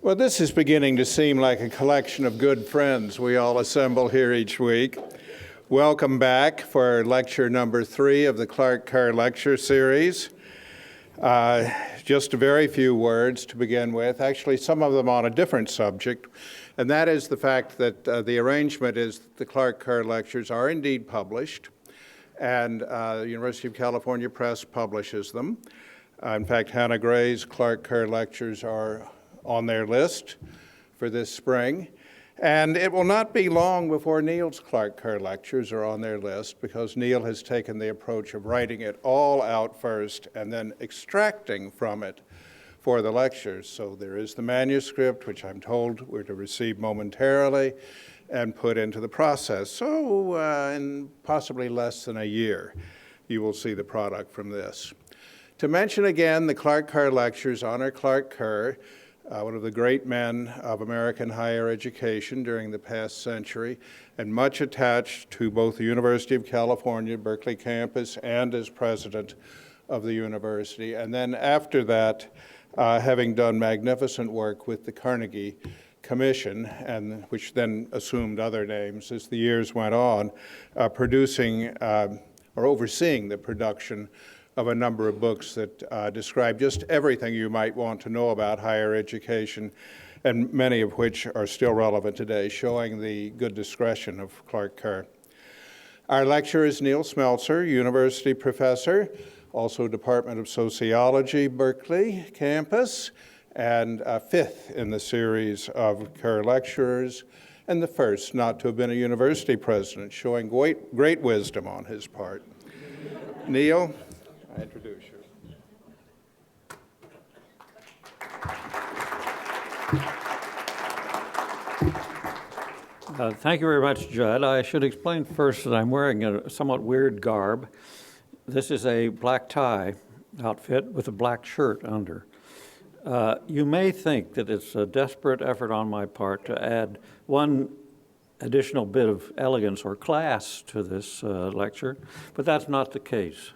Well, this is beginning to seem like a collection of good friends we all assemble here each week. Welcome back for lecture number 3 of the Kerr lecture series. Just a very few words to begin with, actually some of them on a different subject, and that is the fact that the arrangement is that the Kerr lectures are indeed published, and the University of California Press publishes them. In fact, Hannah Gray's Kerr lectures are on their list for this spring. And it will not be long before Neil's Kerr lectures are on their list, because Neil has taken the approach of writing it all out first and then extracting from it for the lectures. So there is the manuscript, which I'm told we're to receive momentarily and put into the process. So in possibly less than a year, you will see the product from this. To mention again, the Kerr lectures honor Clark Kerr, one of the great men of American higher education during the past century, and much attached to both the University of California, Berkeley campus, and as president of the university. And then after that, having done magnificent work with the Carnegie Commission, and which then assumed other names as the years went on, producing or overseeing the production of a number of books that describe just everything you might want to know about higher education, and many of which are still relevant today, showing the good discretion of Clark Kerr. Our lecturer is Neil Smeltzer, university professor, also Department of Sociology, Berkeley campus, and 5th in the series of Kerr lecturers, and the first not to have been a university president, showing great wisdom on his part. Neil, I introduce you. Thank you very much, Judd. I should explain first that I'm wearing a somewhat weird garb. This is a black tie outfit with a black shirt under. You may think that it's a desperate effort on my part to add one additional bit of elegance or class to this lecture, but that's not the case.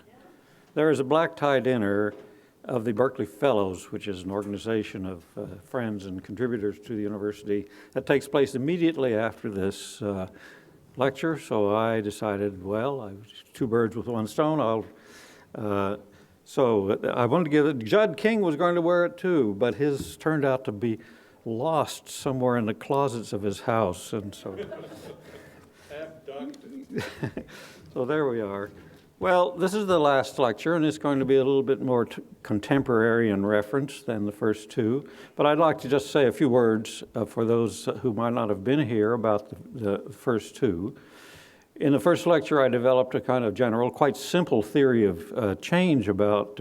There is a black tie dinner of the Berkeley Fellows, which is an organization of friends and contributors to the university, that takes place immediately after this lecture. So I decided, well, I was 2 birds with 1 stone. So I wanted to give it. Judd King was going to wear it too, but his turned out to be lost somewhere in the closets of his house, and so. Abducted. So there we are. Well, this is the last lecture, and it's going to be a little bit more contemporary in reference than the first 2. But I'd like to just say a few words for those who might not have been here about the first 2. In the first lecture, I developed a kind of general, quite simple theory of change about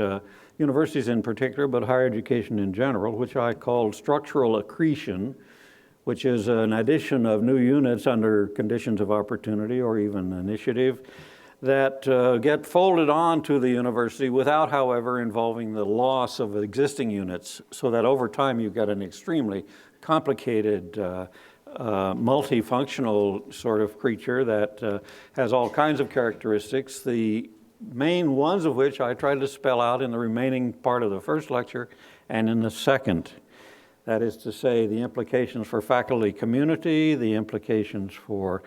universities in particular, but higher education in general, which I called structural accretion, which is an addition of new units under conditions of opportunity or even initiative that get folded onto the university without, however, involving the loss of existing units, so that over time you get an extremely complicated, multifunctional sort of creature that has all kinds of characteristics, the main ones of which I tried to spell out in the remaining part of the first lecture and in the second. That is to say, the implications for faculty community, the implications for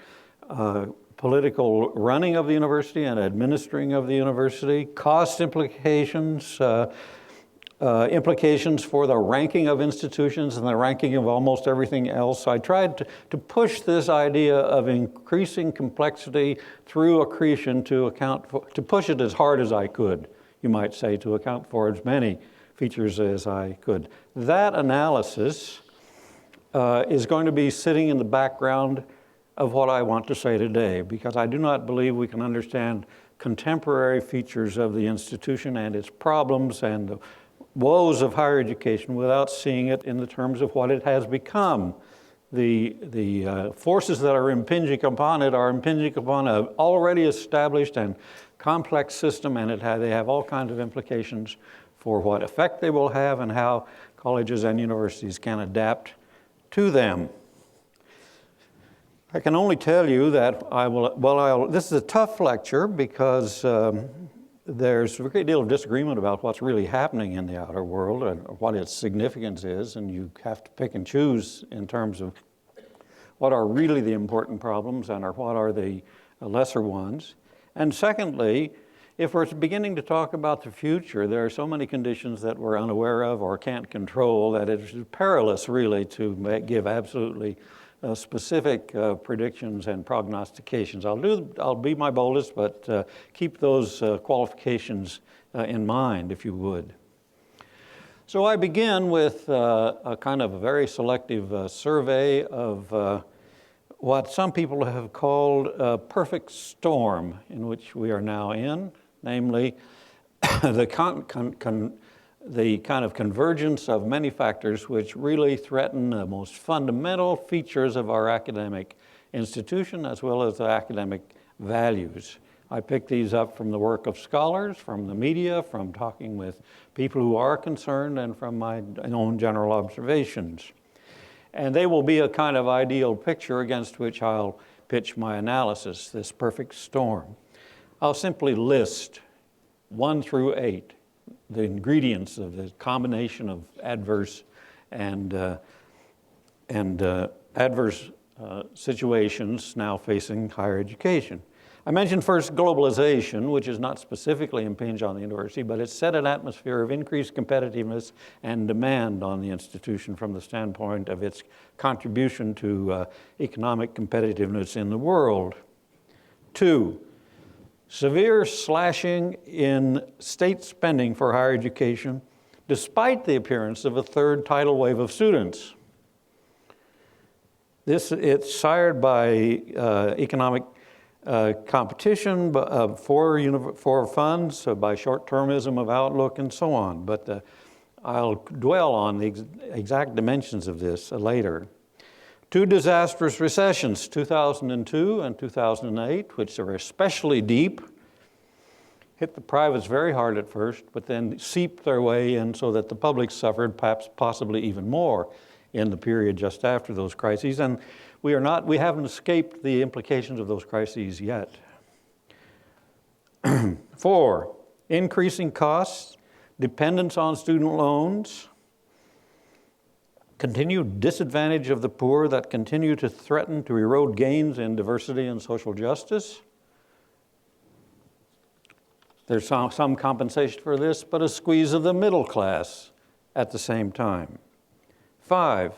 political running of the university and administering of the university, cost implications, implications for the ranking of institutions and the ranking of almost everything else. I tried to push this idea of increasing complexity through accretion to push it as hard as I could, you might say, to account for as many features as I could. That analysis is going to be sitting in the background of what I want to say today, because I do not believe we can understand contemporary features of the institution and its problems and the woes of higher education without seeing it in the terms of what it has become. The forces that are impinging upon it are impinging upon an already established and complex system, and they have all kinds of implications for what effect they will have and how colleges and universities can adapt to them. I can only tell you that this is a tough lecture because there's a great deal of disagreement about what's really happening in the outer world and what its significance is, and you have to pick and choose in terms of what are really the important problems and what are the lesser ones. And secondly, if we're beginning to talk about the future, there are so many conditions that we're unaware of or can't control that it's perilous really to give absolutely specific predictions and prognostications. I'll be my boldest, but keep those qualifications in mind, if you would. So I begin with a kind of a very selective survey of what some people have called a perfect storm in which we are now in, namely the kind of convergence of many factors which really threaten the most fundamental features of our academic institution as well as the academic values. I picked these up from the work of scholars, from the media, from talking with people who are concerned, and from my own general observations. And they will be a kind of ideal picture against which I'll pitch my analysis, this perfect storm. I'll simply list 1 through 8, the ingredients of the combination of adverse and adverse situations now facing higher education. I mentioned first globalization, which is not specifically impinged on the university, but it's set an atmosphere of increased competitiveness and demand on the institution from the standpoint of its contribution to economic competitiveness in the world. 2, severe slashing in state spending for higher education, despite the appearance of a third tidal wave of students. It's sired by economic competition for funds, by short-termism of outlook, and so on. But I'll dwell on the exact dimensions of this later. 2 disastrous recessions, 2002 and 2008, which are especially deep, hit the privates very hard at first, but then seeped their way in so that the public suffered perhaps possibly even more in the period just after those crises. And we haven't escaped the implications of those crises yet. 4, increasing costs, dependence on student loans, continued disadvantage of the poor that continue to threaten to erode gains in diversity and social justice. There's some compensation for this, but a squeeze of the middle class at the same time. 5,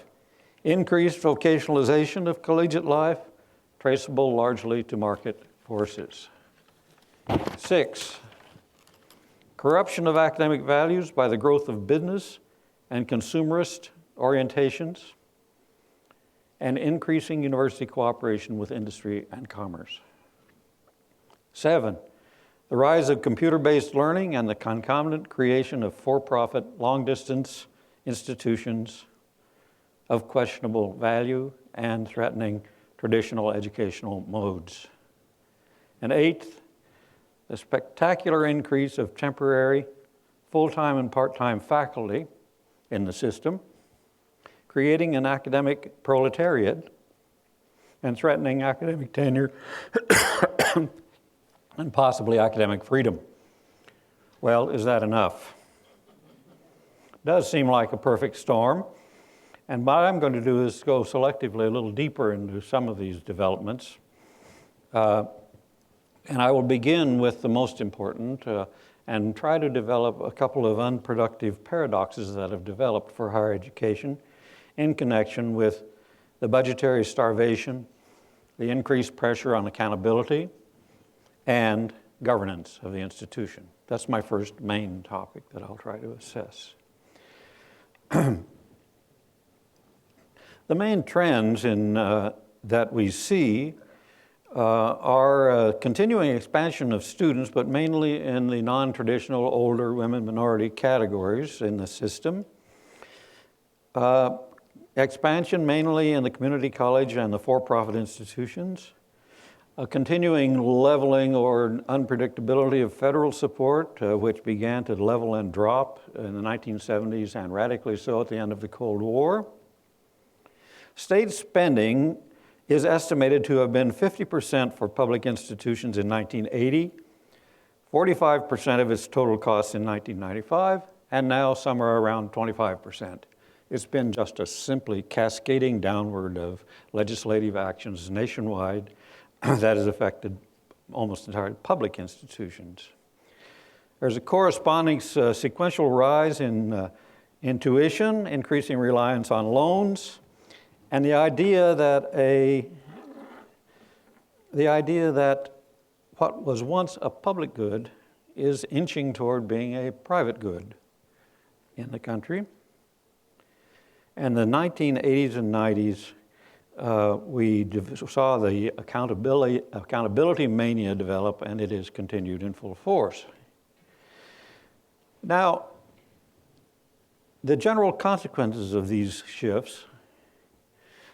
increased vocationalization of collegiate life, traceable largely to market forces. 6, corruption of academic values by the growth of business and consumerist orientations, and increasing university cooperation with industry and commerce. 7, the rise of computer-based learning and the concomitant creation of for-profit, long-distance institutions of questionable value and threatening traditional educational modes. And 8, the spectacular increase of temporary, full-time and part-time faculty in the system, creating an academic proletariat and threatening academic tenure and possibly academic freedom. Well, is that enough? Does seem like a perfect storm. And what I'm going to do is go selectively a little deeper into some of these developments. And I will begin with the most important and try to develop a couple of unproductive paradoxes that have developed for higher education in connection with the budgetary starvation, the increased pressure on accountability, and governance of the institution. That's my first main topic that I'll try to assess. The main trends that we see are continuing expansion of students, but mainly in the non-traditional older women minority categories in the system. Expansion mainly in the community college and the for-profit institutions. A continuing leveling or unpredictability of federal support, which began to level and drop in the 1970s and radically so at the end of the Cold War. State spending is estimated to have been 50% for public institutions in 1980, 45% of its total costs in 1995, and now somewhere around 25%. It's been just a simply cascading downward of legislative actions nationwide that has affected almost entirely public institutions. There's a corresponding sequential rise in tuition, increasing reliance on loans, and the idea that what was once a public good is inching toward being a private good in the country. And the 1980s and 90s, we saw the accountability mania develop, and it has continued in full force. Now, the general consequences of these shifts,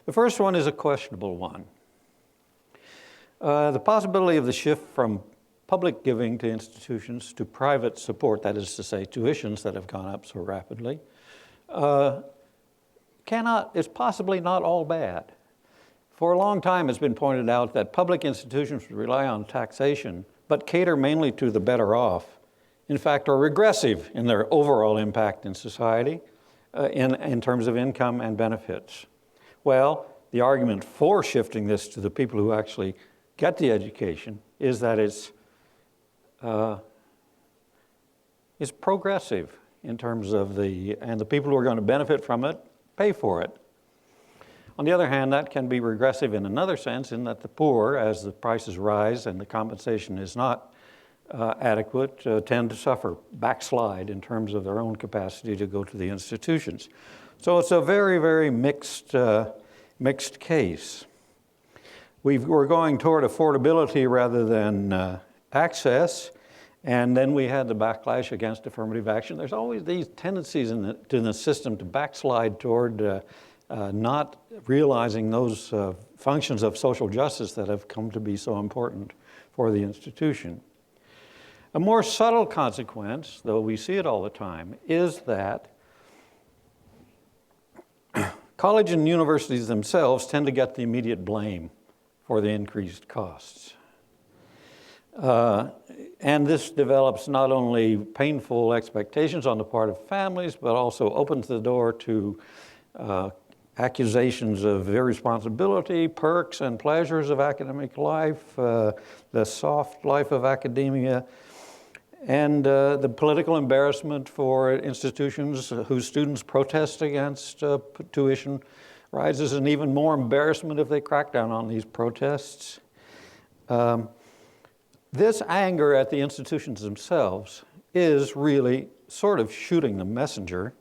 the first one is a questionable one. The possibility of the shift from public giving to institutions to private support, that is to say, tuitions that have gone up so rapidly, is possibly not all bad. For a long time, it's been pointed out that public institutions rely on taxation, but cater mainly to the better off. In fact, are regressive in their overall impact in society in terms of income and benefits. Well, the argument for shifting this to the people who actually get the education is that it's progressive in terms of and the people who are going to benefit from it pay for it. On the other hand, that can be regressive in another sense, in that the poor, as the prices rise and the compensation is not adequate, tend to suffer, backslide in terms of their own capacity to go to the institutions. So it's a very, very mixed case. We're going toward affordability rather than access, and then we had the backlash against affirmative action. There's always these tendencies in the system to backslide toward not realizing those functions of social justice that have come to be so important for the institution. A more subtle consequence, though we see it all the time, is that college and universities themselves tend to get the immediate blame for the increased costs. And this develops not only painful expectations on the part of families, but also opens the door to accusations of irresponsibility, perks and pleasures of academic life, the soft life of academia, and the political embarrassment for institutions whose students protest against tuition rises, and even more embarrassment if they crack down on these protests. This anger at the institutions themselves is really sort of shooting the messenger,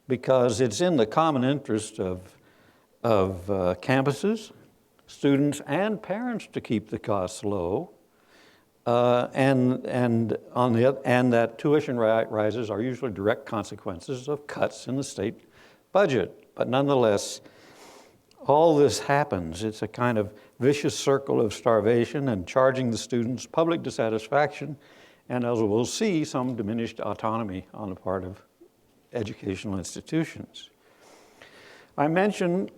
because it's in the common interest of campuses, students, and parents to keep the costs low, and that tuition rises are usually direct consequences of cuts in the state budget. But nonetheless, all this happens. It's a kind of vicious circle of starvation and charging the students, public dissatisfaction, and as we'll see, some diminished autonomy on the part of educational institutions. I mentioned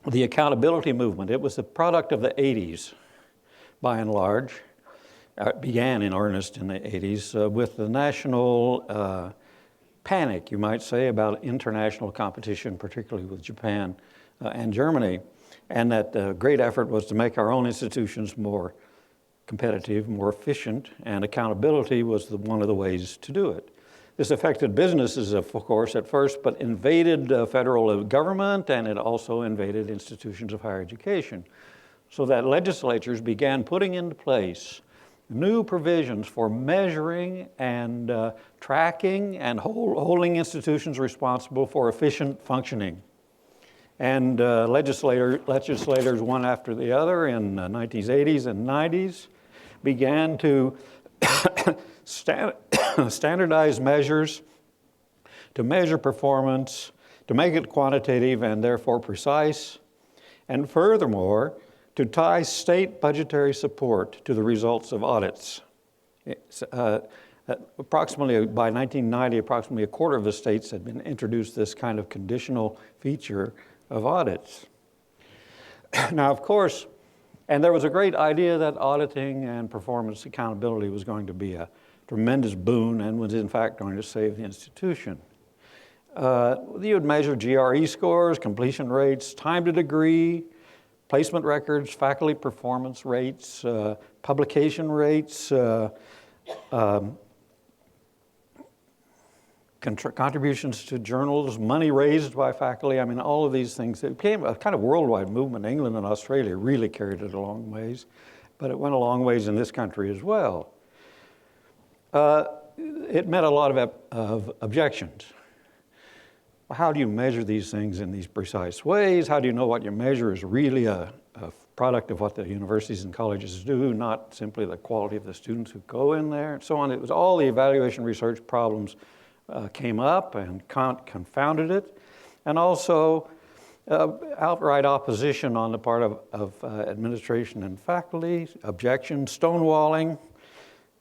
the accountability movement. It was the product of the 80s, by and large. It began in earnest in the 80s with the national panic, you might say, about international competition, particularly with Japan and Germany, and that the great effort was to make our own institutions more competitive, more efficient, and accountability was one of the ways to do it. This affected businesses, of course, at first, but invaded federal government, and it also invaded institutions of higher education, so that legislatures began putting into place new provisions for measuring and tracking and holding institutions responsible for efficient functioning. And legislators, one after the other, in the 1980s and 90s, began to standardize measures to measure performance, to make it quantitative and therefore precise, and furthermore, to tie state budgetary support to the results of audits. Approximately, by 1990, approximately a quarter of the states had been introduced this kind of conditional feature of audits. Now, of course, And there was a great idea that auditing and performance accountability was going to be a tremendous boon and was in fact going to save the institution. You would measure GRE scores, completion rates, time to degree, placement records, faculty performance rates, publication rates, contributions to journals, money raised by faculty. I mean, all of these things. It became a kind of worldwide movement. England and Australia really carried it a long ways, but it went a long ways in this country as well. It met a lot of objections. How do you measure these things in these precise ways? How do you know what you measure is really a product of what the universities and colleges do, not simply the quality of the students who go in there, and so on? It was all the evaluation research problems came up and confounded it, and also outright opposition on the part of administration and faculty, objections, stonewalling,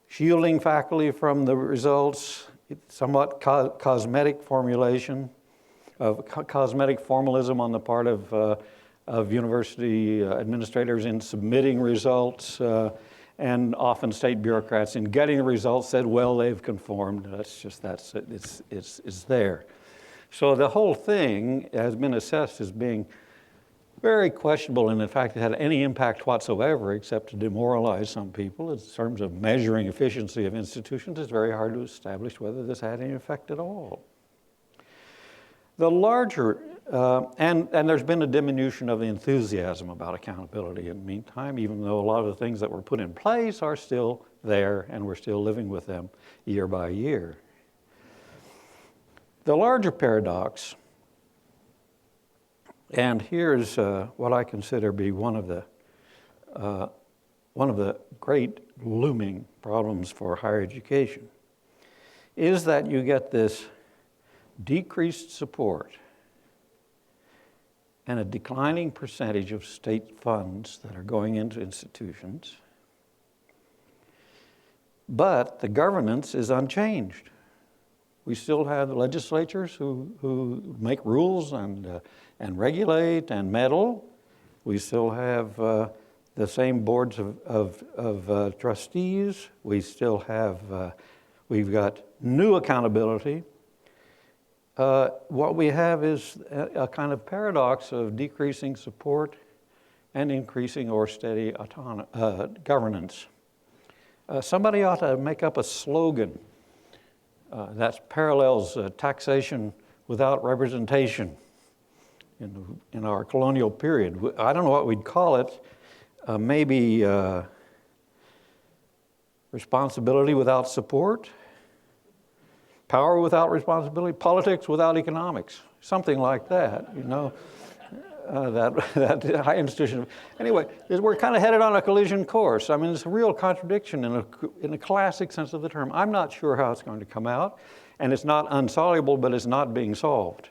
shielding faculty from the results, somewhat cosmetic formulation, of cosmetic formalism on the part of university administrators in submitting results, and often state bureaucrats in getting the results said, well, they've conformed. It's there. So the whole thing has been assessed as being very questionable, and in fact it had any impact whatsoever except to demoralize some people. In terms of measuring efficiency of institutions, it's very hard to establish whether this had any effect at all. The larger, and there's been a diminution of the enthusiasm about accountability in the meantime, even though a lot of the things that were put in place are still there and we're still living with them year by year. The larger paradox, and here's what I consider to be one of the great looming problems for higher education, is that you get this decreased support and a declining percentage of state funds that are going into institutions, but the governance is unchanged. We still have legislatures who make rules and regulate and meddle. We still have the same boards of trustees. We still have, we've got new accountability. What we have is a kind of paradox of decreasing support and increasing or steady governance. Somebody ought to make up a slogan that parallels taxation without representation in our colonial period. I don't know what we'd call it. Maybe responsibility without support? Power without responsibility, politics without economics, something like that, you know, that high institution. Anyway, we're kind of headed on a collision course. I mean, it's a real contradiction in a classic sense of the term. I'm not sure how it's going to come out, and it's not insoluble, but it's not being solved.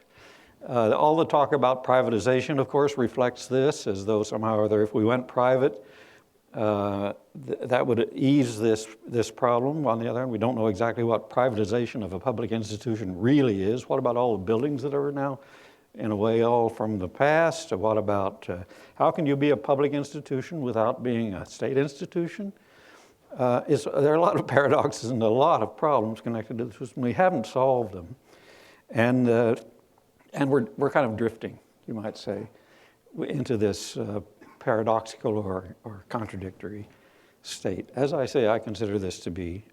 All the talk about privatization, of course, reflects this, as though somehow or other, if we went private, that would ease this problem. On the other hand, we don't know exactly what privatization of a public institution really is. What about all the buildings that are now, in a way, all from the past? What about, how can you be a public institution without being a state institution? There are a lot of paradoxes and a lot of problems connected to the system. We haven't solved them. And we're kind of drifting, you might say, into this paradoxical or contradictory state. As I say, I consider this to be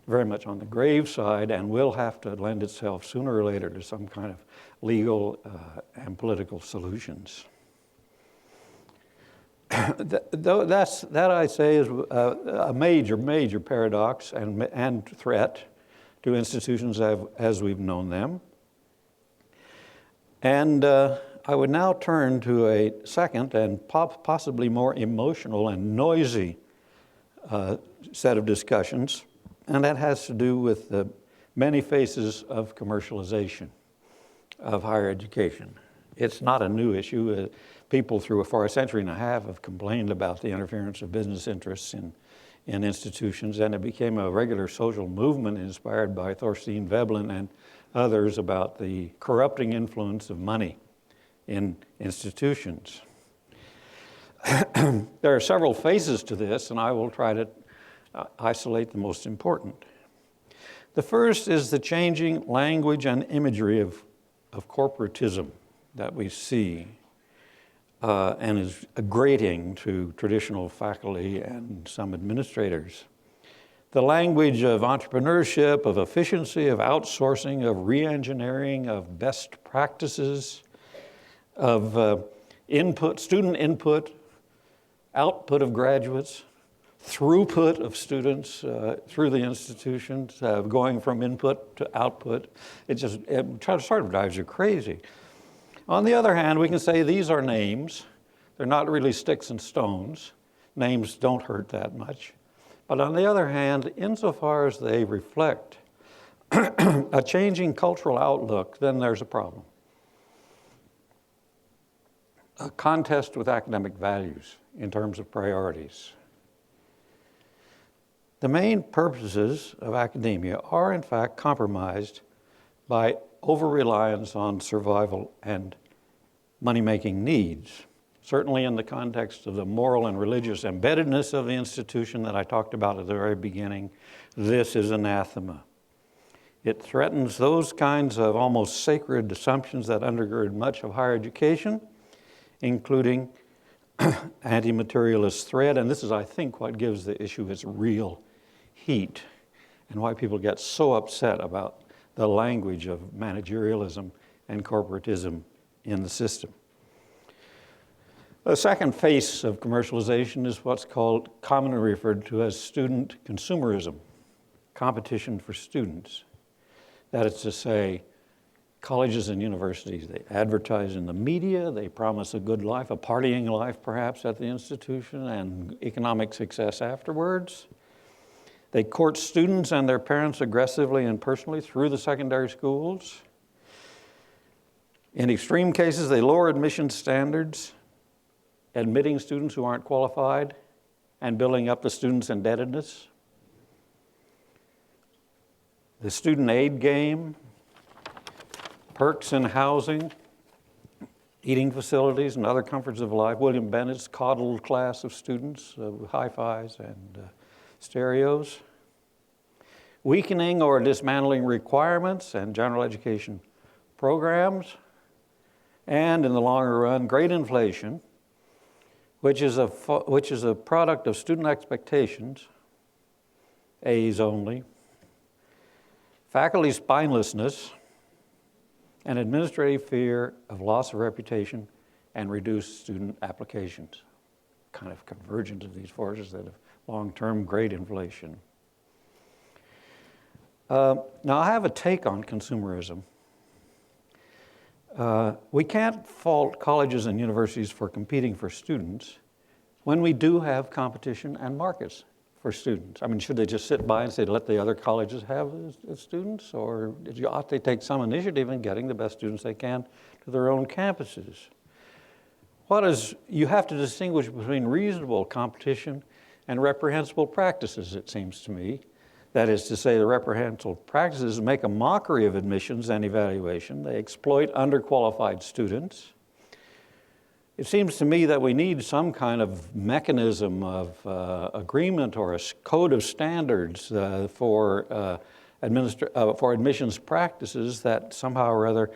very much on the grave side and will have to lend itself sooner or later to some kind of legal and political solutions. That I say is a major paradox and threat to institutions as we've known them. And I would now turn to a second and possibly more emotional and noisy set of discussions, and that has to do with the many faces of commercialization of higher education. It's not a new issue. People for a century and a half have complained about the interference of business interests in institutions, and it became a regular social movement inspired by Thorstein Veblen and others about the corrupting influence of money in institutions. There are several phases to this, and I will try to isolate the most important. The first is the changing language and imagery of corporatism that we see and is grating to traditional faculty and some administrators. The language of entrepreneurship, of efficiency, of outsourcing, of re-engineering, of best practices, of student input, output of graduates, throughput of students through the institutions, going from input to output. It sort of drives you crazy. On the other hand, we can say these are names. They're not really sticks and stones. Names don't hurt that much. But on the other hand, insofar as they reflect a changing cultural outlook, then there's a problem. A contest with academic values in terms of priorities. The main purposes of academia are in fact compromised by over-reliance on survival and money-making needs. Certainly in the context of the moral and religious embeddedness of the institution that I talked about at the very beginning, this is anathema. It threatens those kinds of almost sacred assumptions that undergird much of higher education, including anti-materialist threat, and this is, I think, what gives the issue its real heat and why people get so upset about the language of managerialism and corporatism in the system. The second face of commercialization is what's called, commonly referred to as student consumerism, competition for students. That is to say, colleges and universities, they advertise in the media, they promise a good life, a partying life perhaps at the institution, and economic success afterwards. They court students and their parents aggressively and personally through the secondary schools. In extreme cases, they lower admission standards, admitting students who aren't qualified and building up the students' indebtedness. The student aid game, perks in housing, eating facilities, and other comforts of life. William Bennett's coddled class of students with hi-fis and stereos. Weakening or dismantling requirements and general education programs. And in the longer run, great inflation, which is a product of student expectations, A's only, faculty spinelessness, and administrative fear of loss of reputation and reduced student applications. Kind of convergence of these forces that have long-term great inflation. Now I have a take on consumerism. We can't fault colleges and universities for competing for students when we do have competition and markets for students. I mean, should they just sit by and say, let the other colleges have students? Or ought they take some initiative in getting the best students they can to their own campuses? You have to distinguish between reasonable competition and reprehensible practices, it seems to me. That is to say, the reprehensible practices make a mockery of admissions and evaluation. They exploit underqualified students. It seems to me that we need some kind of mechanism of agreement or a code of standards for admissions practices that somehow or other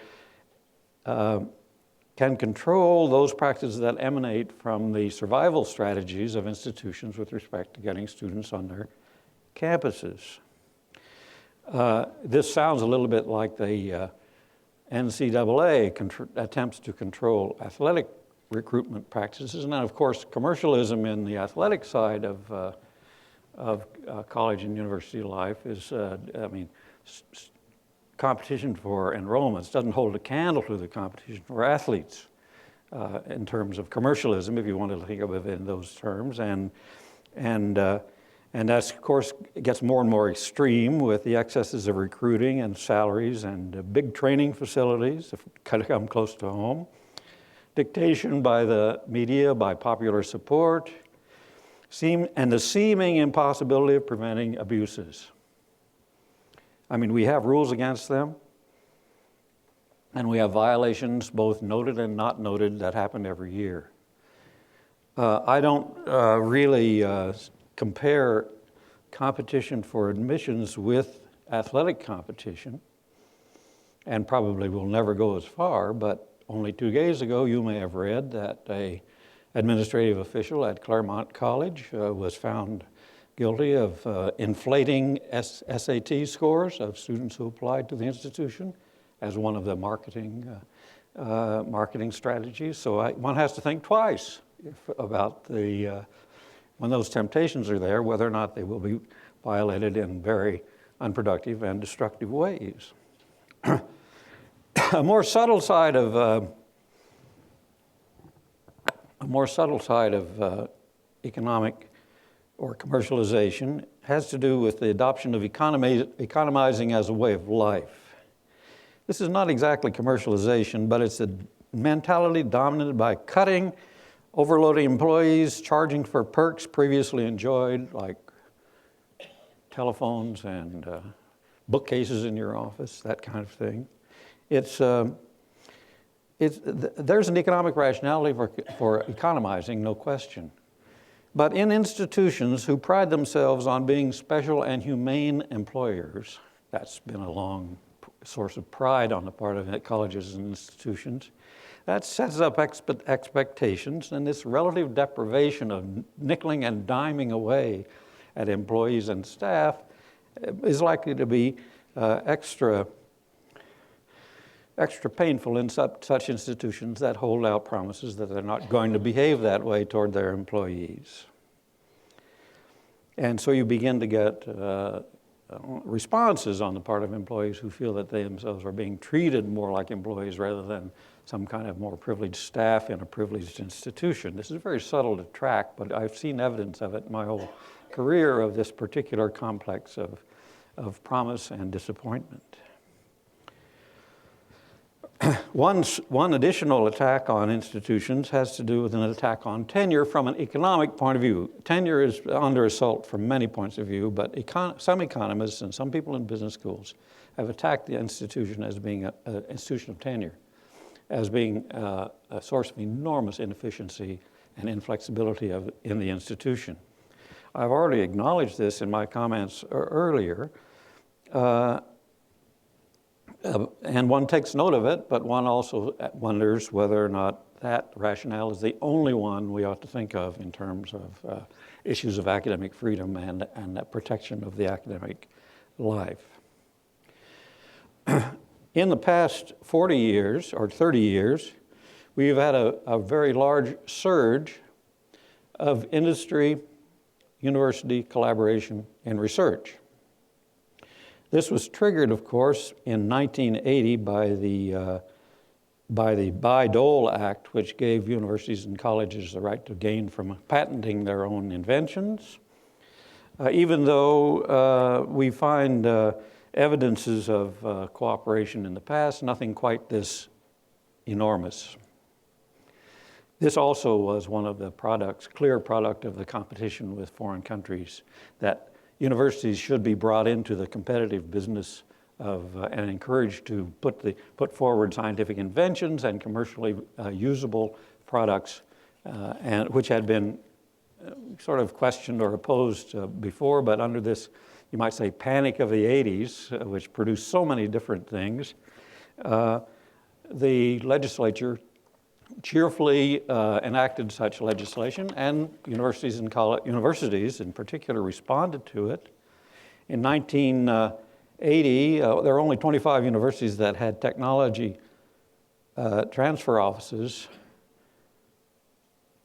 can control those practices that emanate from the survival strategies of institutions with respect to getting students on their campuses. This sounds a little bit like the NCAA attempts to control athletic recruitment practices, and then of course commercialism in the athletic side of college and university life is, competition for enrollments doesn't hold a candle to the competition for athletes in terms of commercialism, if you want to think of it in those terms, and that's, of course, it gets more and more extreme with the excesses of recruiting and salaries and big training facilities that kind of come close to home. Dictation by the media, by popular support, and the seeming impossibility of preventing abuses. I mean, we have rules against them, and we have violations, both noted and not noted, that happen every year. I don't really compare competition for admissions with athletic competition, and probably will never go as far, but only 2 days ago you may have read that a administrative official at Claremont College was found guilty of inflating SAT scores of students who applied to the institution as one of the marketing strategies. So one has to think twice about when those temptations are there, whether or not they will be violated in very unproductive and destructive ways. A more subtle side of economic or commercialization has to do with the adoption of economizing as a way of life. This is not exactly commercialization, but it's a mentality dominated by cutting, overloading employees, charging for perks previously enjoyed, like telephones and bookcases in your office, that kind of thing. There's an economic rationality for economizing, no question. But in institutions who pride themselves on being special and humane employers, that's been a long source of pride on the part of colleges and institutions, that sets up expectations, and this relative deprivation of nickeling and diming away at employees and staff is likely to be extra painful in such institutions that hold out promises that they're not going to behave that way toward their employees. And so you begin to get responses on the part of employees who feel that they themselves are being treated more like employees rather than some kind of more privileged staff in a privileged institution. This is very subtle to track, but I've seen evidence of it in my whole career of this particular complex of promise and disappointment. One additional attack on institutions has to do with an attack on tenure from an economic point of view. Tenure is under assault from many points of view, but some economists and some people in business schools have attacked the institution as being an institution of tenure, as being a source of enormous inefficiency and inflexibility in the institution. I've already acknowledged this in my comments earlier. And one takes note of it, but one also wonders whether or not that rationale is the only one we ought to think of in terms of issues of academic freedom and the protection of the academic life. In the past 40 years or 30 years, we've had a very large surge of industry-university collaboration in research. This was triggered, of course, in 1980 by the Bayh-Dole Act, which gave universities and colleges the right to gain from patenting their own inventions. Even though we find evidences of cooperation in the past, nothing quite this enormous. This also was one of the clear product of the competition with foreign countries, that universities should be brought into the competitive business and encouraged to put forward scientific inventions and commercially usable products, and which had been sort of questioned or opposed before, but under this, you might say, panic of the 80s, which produced so many different things, the legislature cheerfully enacted such legislation, and universities in particular responded to it. In 1980, there were only 25 universities that had technology transfer offices,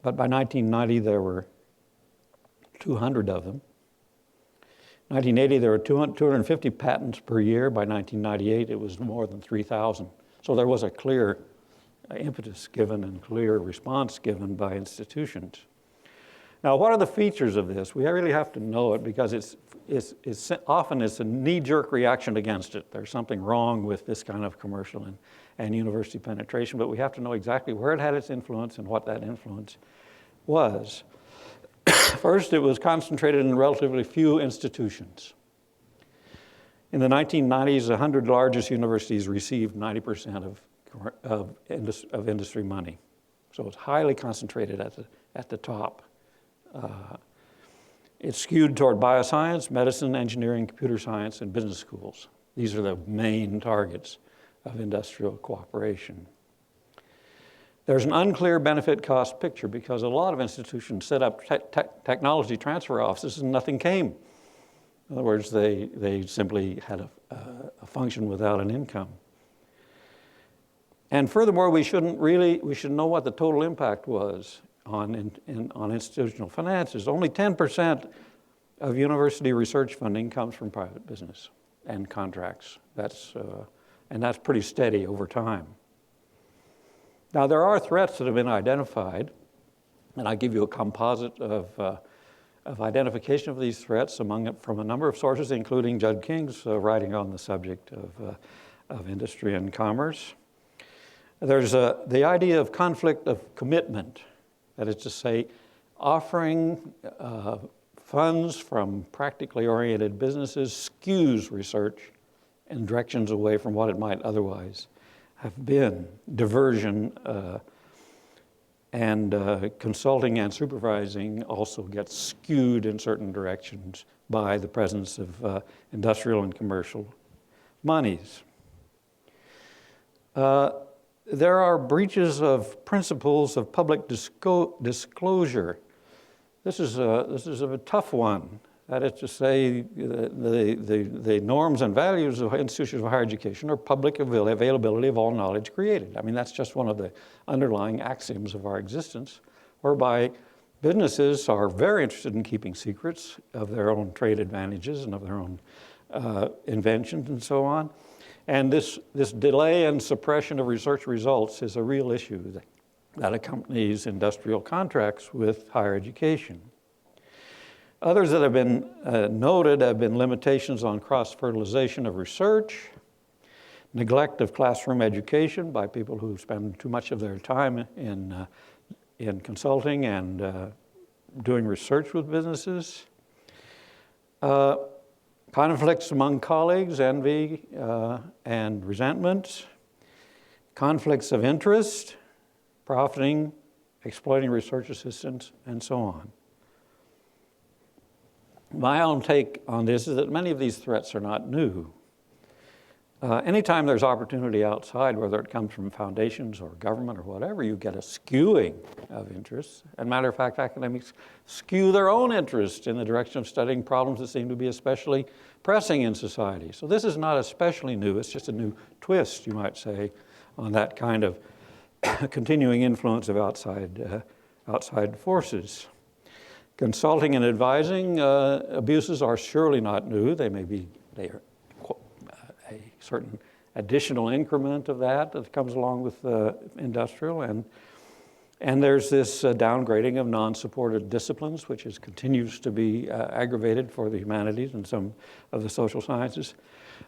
but by 1990 there were 200 of them. 1980 there were 250 patents per year. By 1998 it was more than 3,000. So there was a clear impetus given and clear response given by institutions. Now, what are the features of this? We really have to know it because it's often a knee-jerk reaction against it. There's something wrong with this kind of commercial and university penetration, but we have to know exactly where it had its influence and what that influence was. First, it was concentrated in relatively few institutions. In the 1990s, the 100 largest universities received 90% of industry money. So it's highly concentrated at the top. It's skewed toward bioscience, medicine, engineering, computer science, and business schools. These are the main targets of industrial cooperation. There's an unclear benefit cost picture because a lot of institutions set up technology transfer offices and nothing came. In other words, they simply had a function without an income. And furthermore, we should know what the total impact was on institutional finances. Only 10% of university research funding comes from private business and contracts. And that's pretty steady over time. Now, there are threats that have been identified, and I give you a composite of identification of these threats from a number of sources, including Judd King's writing on the subject of industry and commerce. There's the idea of conflict of commitment, that is to say, offering funds from practically oriented businesses skews research in directions away from what it might otherwise have been. Diversion and consulting and supervising also gets skewed in certain directions by the presence of industrial and commercial monies. There are breaches of principles of public disclosure. This is a tough one. That is to say, the norms and values of institutions of higher education are public availability of all knowledge created. I mean, that's just one of the underlying axioms of our existence, whereby businesses are very interested in keeping secrets of their own trade advantages and of their own inventions and so on. And this delay and suppression of research results is a real issue that accompanies industrial contracts with higher education. Others that have been noted have been limitations on cross-fertilization of research, neglect of classroom education by people who spend too much of their time in consulting and doing research with businesses, conflicts among colleagues, envy and resentment, conflicts of interest, profiting, exploiting research assistants, and so on. My own take on this is that many of these threats are not new. Anytime there's opportunity outside, whether it comes from foundations or government or whatever, you get a skewing of interests. And matter of fact, academics skew their own interest in the direction of studying problems that seem to be especially pressing in society. So this is not especially new. It's just a new twist, you might say, on that kind of continuing influence of outside forces. Consulting and advising abuses are surely not new. They are a certain additional increment of that comes along with industrial, and there's this downgrading of non-supported disciplines, which continues to be aggravated for the humanities and some of the social sciences.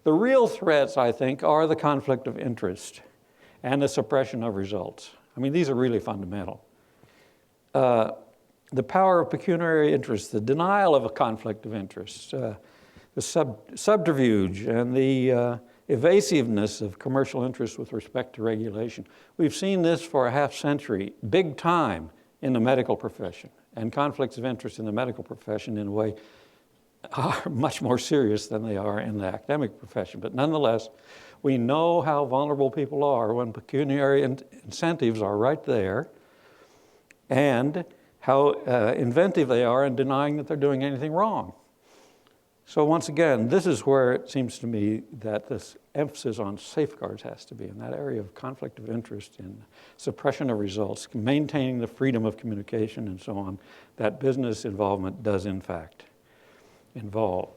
The real threats, I think, are the conflict of interest and the suppression of results. I mean, these are really fundamental. The power of pecuniary interest, the denial of a conflict of interest, the subterfuge and the evasiveness of commercial interest with respect to regulation. We've seen this for a half century, big time in the medical profession, and conflicts of interest in the medical profession in a way are much more serious than they are in the academic profession. But nonetheless, we know how vulnerable people are when pecuniary incentives are right there, and how inventive they are in denying that they're doing anything wrong. So once again, this is where it seems to me that this emphasis on safeguards has to be in that area of conflict of interest, in suppression of results, maintaining the freedom of communication and so on, that business involvement does in fact involve.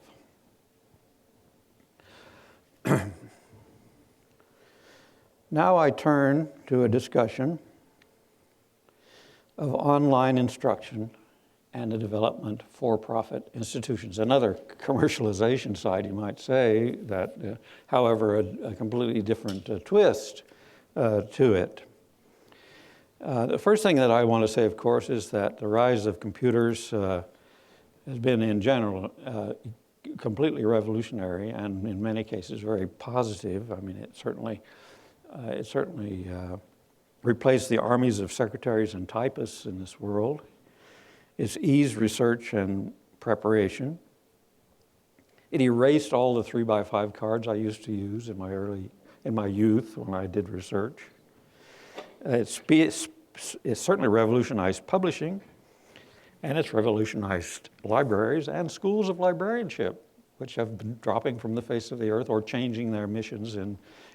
Now I turn to a discussion of online instruction and the development of for-profit institutions. Another commercialization side, you might say, that, however, a completely different twist to it. The first thing that I want to say, of course, is that the rise of computers has been, in general, completely revolutionary and, in many cases, very positive. I mean, it certainly replaced the armies of secretaries and typists in this world. It's eased research and preparation. It erased all the 3x5 cards I used to use in my youth when I did research. It's certainly revolutionized publishing, and it's revolutionized libraries and schools of librarianship, which have been dropping from the face of the earth or changing their missions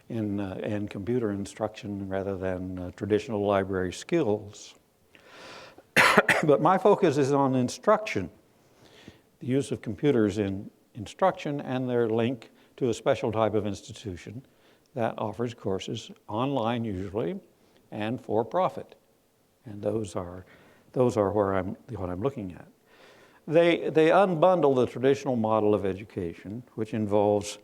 in computer instruction rather than traditional library skills. But my focus is on instruction, the use of computers in instruction and their link to a special type of institution that offers courses online usually and for profit. And those are what I'm looking at. They unbundle the traditional model of education, which involves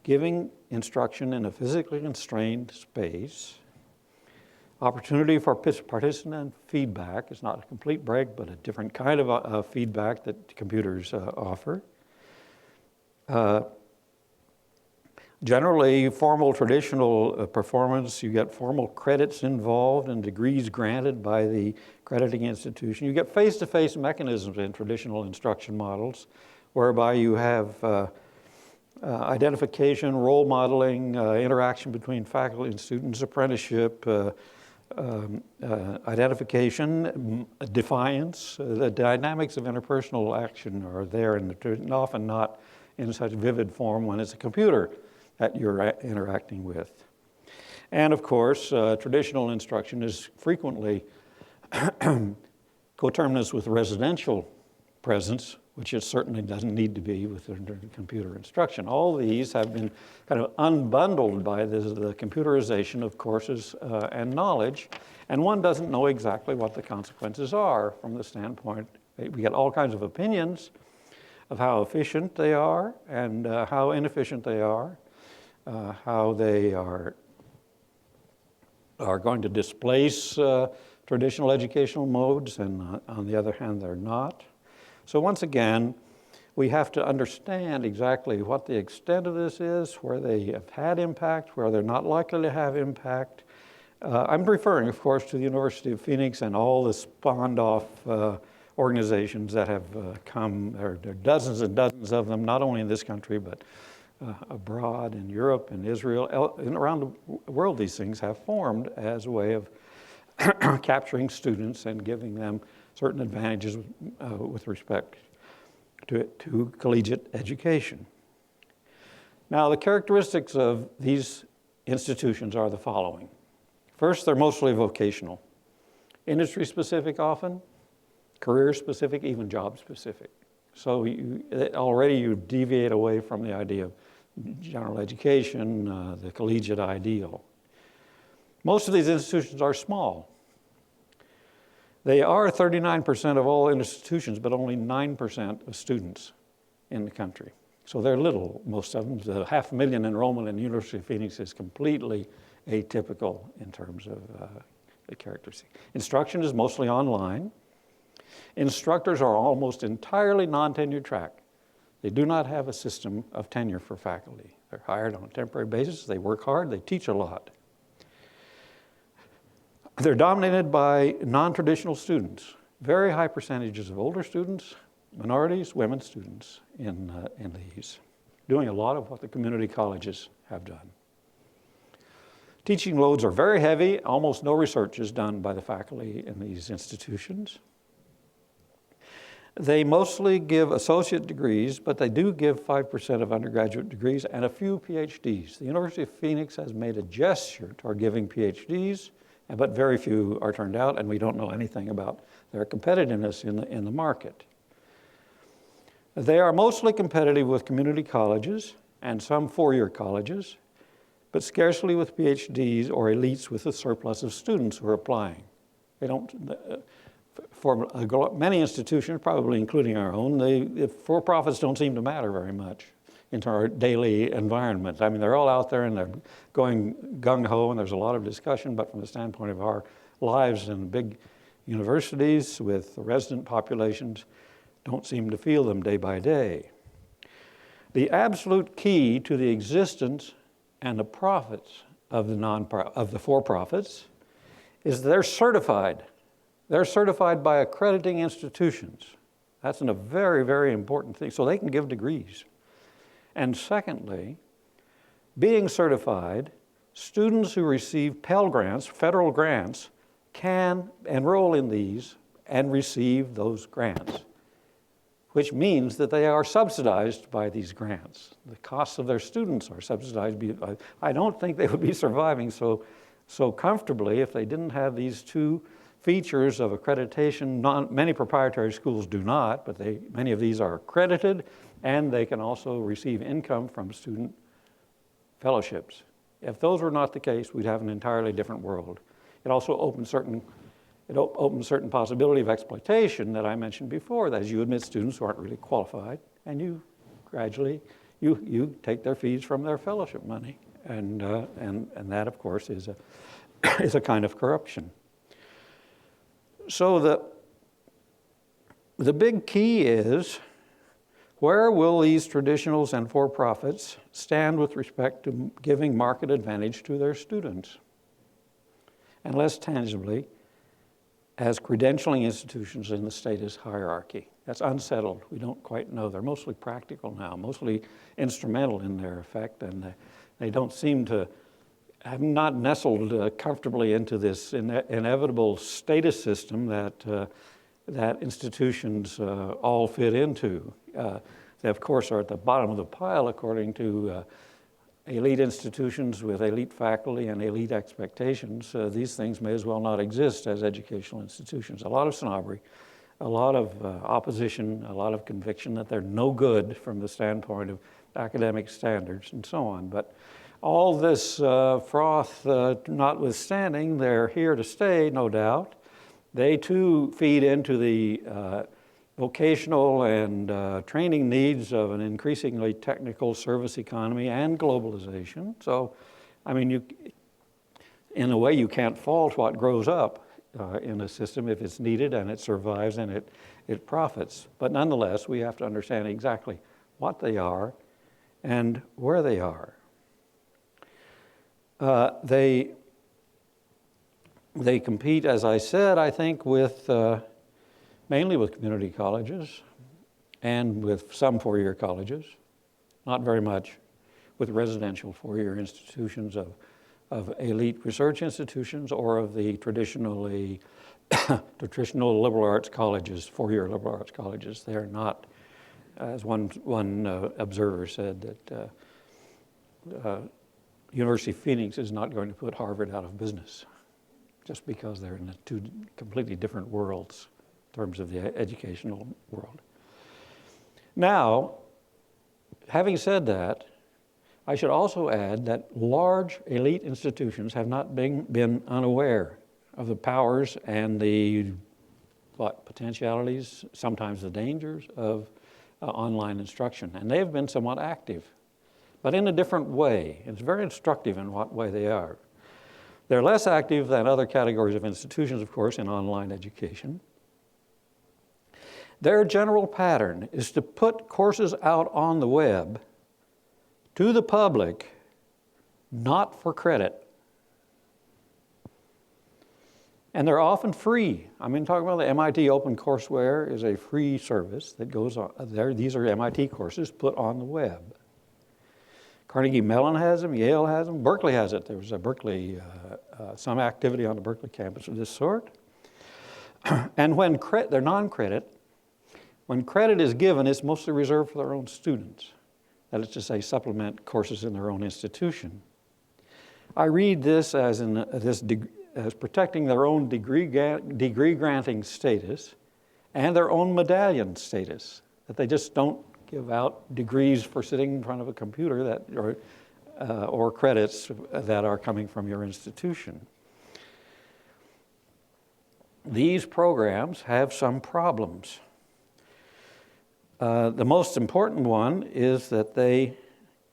giving instruction in a physically constrained space, opportunity for participant feedback. It's not a complete break, but a different kind of feedback that computers offer. Generally, formal traditional performance, you get formal credits involved and degrees granted by the crediting institution. You get face-to-face mechanisms in traditional instruction models, whereby you have identification, role modeling, interaction between faculty and students, apprenticeship, identification, defiance. The dynamics of interpersonal action are there, and often not in such vivid form when it's a computer that you're interacting with. And of course, traditional instruction is frequently coterminous with residential presence, which it certainly doesn't need to be with computer instruction. All these have been kind of unbundled by the computerization of courses and knowledge, and one doesn't know exactly what the consequences are from the standpoint. We get all kinds of opinions of how efficient they are and how inefficient they are, how they are going to displace traditional educational modes, and on the other hand, they're not. So once again, we have to understand exactly what the extent of this is, where they have had impact, where they're not likely to have impact. I'm referring, of course, to the University of Phoenix and all the spawned-off organizations that have come. There are dozens and dozens of them, not only in this country, but abroad in Europe and Israel. And around the world, these things have formed as a way of capturing students and giving them certain advantages with respect to collegiate education. Now, the characteristics of these institutions are the following. First, they're mostly vocational. Industry-specific often, career-specific, even job-specific. So already you deviate away from the idea of general education, the collegiate ideal. Most of these institutions are small. They are 39% of all institutions, but only 9% of students in the country. So they're little, most of them. The 500,000 enrollment in the University of Phoenix is completely atypical in terms of the characteristic. Instruction is mostly online. Instructors are almost entirely non-tenure-track. They do not have a system of tenure for faculty. They're hired on a temporary basis. They work hard. They teach a lot. They're dominated by non-traditional students. Very high percentages of older students, minorities, women students in these, doing a lot of what the community colleges have done. Teaching loads are very heavy. Almost no research is done by the faculty in these institutions. They mostly give associate degrees, but they do give 5% of undergraduate degrees and a few PhDs. The University of Phoenix has made a gesture toward giving PhDs, but very few are turned out, and we don't know anything about their competitiveness in the market. They are mostly competitive with community colleges and some four-year colleges, but scarcely with PhDs or elites with a surplus of students who are applying. They don't. For many institutions, probably including our own, the for-profits don't seem to matter very much into our daily environment. I mean, they're all out there and they're going gung-ho, and there's a lot of discussion, but from the standpoint of our lives in big universities with resident populations, don't seem to feel them day by day. The absolute key to the existence and the profits of the for-profits is they're certified. They're certified by accrediting institutions. That's a very, very important thing, so they can give degrees. And secondly, being certified, students who receive Pell Grants, federal grants, can enroll in these and receive those grants, which means that they are subsidized by these grants. The costs of their students are subsidized. I don't think they would be surviving so comfortably if they didn't have these two features of accreditation. Many proprietary schools do not, but many of these are accredited, and they can also receive income from student fellowships. If those were not the case, we'd have an entirely different world. It also opens certain possibility of exploitation that I mentioned before, that is, you admit students who aren't really qualified, and you gradually you take their fees from their fellowship money, and that, of course, is a kind of corruption. So the big key is, where will these traditionals and for-profits stand with respect to giving market advantage to their students? And less tangibly, as credentialing institutions in the status hierarchy. That's unsettled. We don't quite know. They're mostly practical now, mostly instrumental in their effect, and they don't seem to have not nestled comfortably into this inevitable status system that institutions all fit into. They, of course, are at the bottom of the pile according to elite institutions with elite faculty and elite expectations. These things may as well not exist as educational institutions. A lot of snobbery, a lot of opposition, a lot of conviction that they're no good from the standpoint of academic standards and so on. But all this froth notwithstanding, they're here to stay, no doubt. They too feed into the vocational and training needs of an increasingly technical service economy and globalization. So, I mean, in a way, you can't fault what grows up in a system if it's needed and it survives and it profits. But nonetheless, we have to understand exactly what they are and where they are. They compete, as I said, I think, with mainly with community colleges and with some four-year colleges, not very much with residential four-year institutions of elite research institutions or of the traditional liberal arts colleges, four-year liberal arts colleges. They're not, as one observer said, that University of Phoenix is not going to put Harvard out of business just because they're in two completely different worlds in terms of the educational world. Now, having said that, I should also add that large elite institutions have not been unaware of the powers and the potentialities, sometimes the dangers of online instruction. And they've been somewhat active, but in a different way. It's very instructive in what way they are. They're less active than other categories of institutions, of course, in online education. Their general pattern is to put courses out on the web to the public, not for credit. And they're often free. I mean, talking about the MIT OpenCourseWare is a free service that goes on there. These are MIT courses put on the web. Carnegie Mellon has them, Yale has them, Berkeley has it. There was a Berkeley, some activity on the Berkeley campus of this sort. And when they're non-credit, when credit is given, it's mostly reserved for their own students. That is to say, supplement courses in their own institution. I read this as protecting their own degree granting status and their own medallion status, that they just don't give out degrees for sitting in front of a computer or credits that are coming from your institution. These programs have some problems. The most important one is that they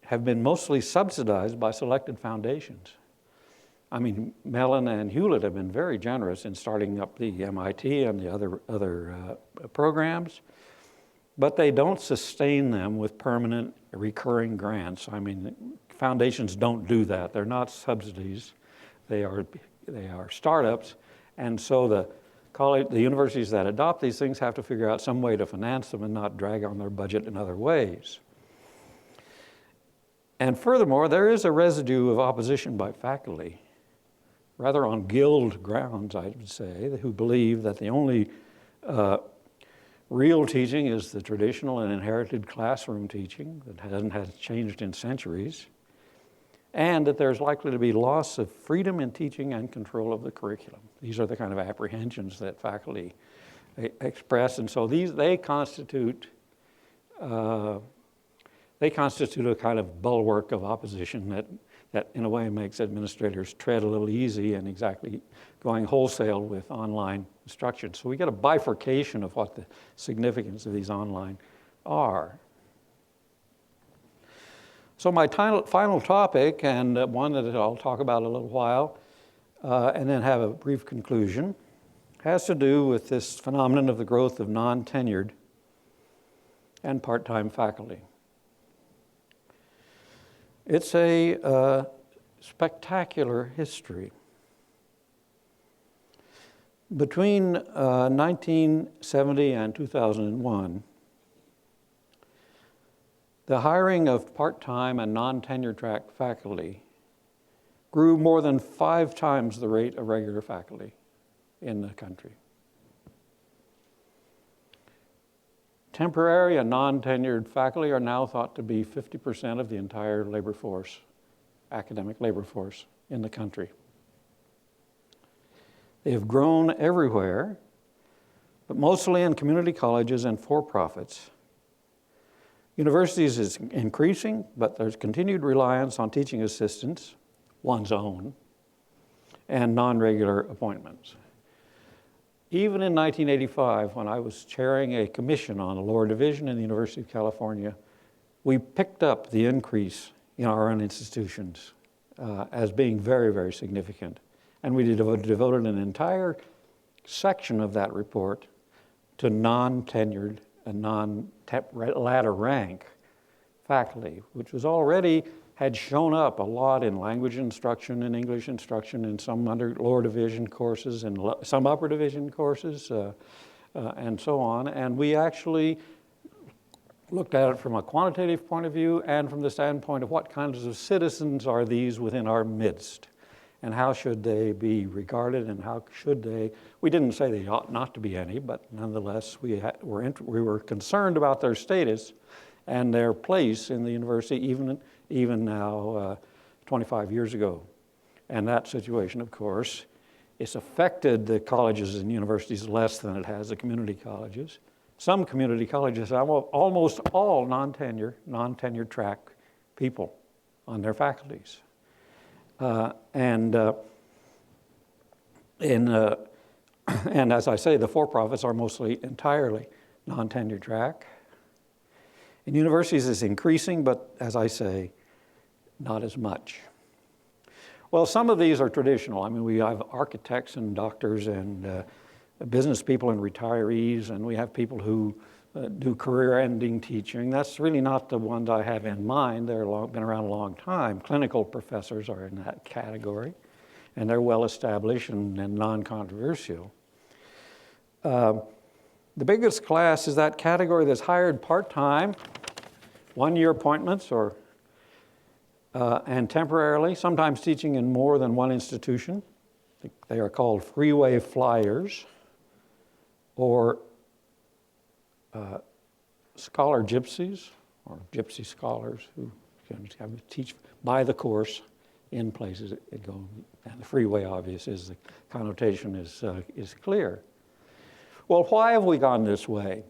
have been mostly subsidized by selected foundations. I mean, Mellon and Hewlett have been very generous in starting up the MIT and the other programs, but they don't sustain them with permanent recurring grants. I mean, foundations don't do that. They're not subsidies. They are startups, and so the universities that adopt these things have to figure out some way to finance them and not drag on their budget in other ways. And furthermore, there is a residue of opposition by faculty, rather on guild grounds, I would say, who believe that the only real teaching is the traditional and inherited classroom teaching that hasn't changed in centuries, and that there's likely to be loss of freedom in teaching and control of the curriculum. These are the kind of apprehensions that faculty express, and so they constitute a kind of bulwark of opposition that in a way makes administrators tread a little easy and exactly going wholesale with online instruction. So we get a bifurcation of what the significance of these online are. So my final topic, and one that I'll talk about a little while, and then have a brief conclusion, has to do with this phenomenon of the growth of non-tenured and part-time faculty. It's a spectacular history. Between 1970 and 2001, the hiring of part-time and non-tenure-track faculty grew more than 5 times the rate of regular faculty in the country. Temporary and non-tenured faculty are now thought to be 50% of the entire labor force, academic labor force in the country. They have grown everywhere, but mostly in community colleges and for-profits. Universities is increasing, but there's continued reliance on teaching assistants, one's own, and non-regular appointments. Even in 1985, when I was chairing a commission on the lower division in the University of California, we picked up the increase in our own institutions as being very, very significant. And we devoted an entire section of that report to non-tenured and non-ladder rank faculty, which was already had shown up a lot in language instruction and English instruction in some lower division courses and some upper division courses and so on. And we actually looked at it from a quantitative point of view and from the standpoint of what kinds of citizens are these within our midst, and how should they be regarded, and how should they, we didn't say they ought not to be any, but nonetheless we were concerned about their status and their place in the university even now 25 years ago. And that situation, of course, it's affected the colleges and universities less than it has the community colleges. Some community colleges have almost all non-tenure track people on their faculties. And as I say, the for-profits are mostly entirely non-tenure track. In universities, it's increasing, but as I say, not as much. Well, some of these are traditional. I mean, we have architects and doctors and business people and retirees, and we have people who do career-ending teaching. That's really not the ones I have in mind. They've been around a long time. Clinical professors are in that category, and they're well-established and non-controversial. The biggest class is that category that's hired part-time, one-year appointments, and temporarily, sometimes teaching in more than one institution. They are called freeway flyers, or scholar gypsies, or gypsy scholars who can teach by the course in places that go, and the freeway, obviously, is the connotation is clear. Well, why have we gone this way?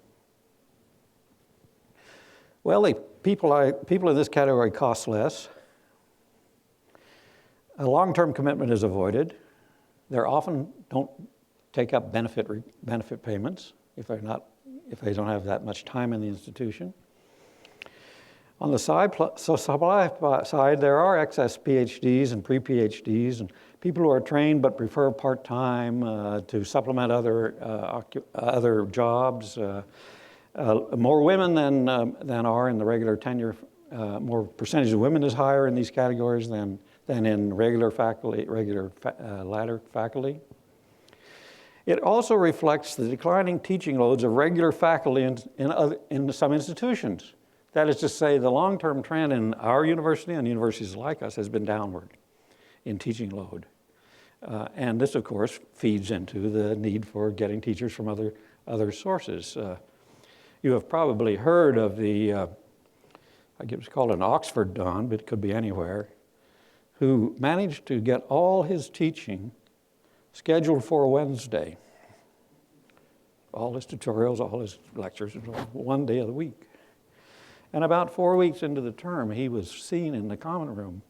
Well, people in this category cost less. A long-term commitment is avoided. They often don't take up benefit payments if they don't have that much time in the institution. On the supply side, there are excess PhDs and pre-PhDs and people who are trained but prefer part-time to supplement other jobs. More women than are in the regular tenure. More percentage of women is higher in these categories than in regular faculty, ladder faculty. It also reflects the declining teaching loads of regular faculty in some institutions. That is to say, the long-term trend in our university and universities like us has been downward in teaching load. And this, of course, feeds into the need for getting teachers from other sources. You have probably heard of the, I guess it's called an Oxford Don, but it could be anywhere, who managed to get all his teaching scheduled for a Wednesday. All his tutorials, all his lectures, one day of the week. And about 4 weeks into the term, he was seen in the common room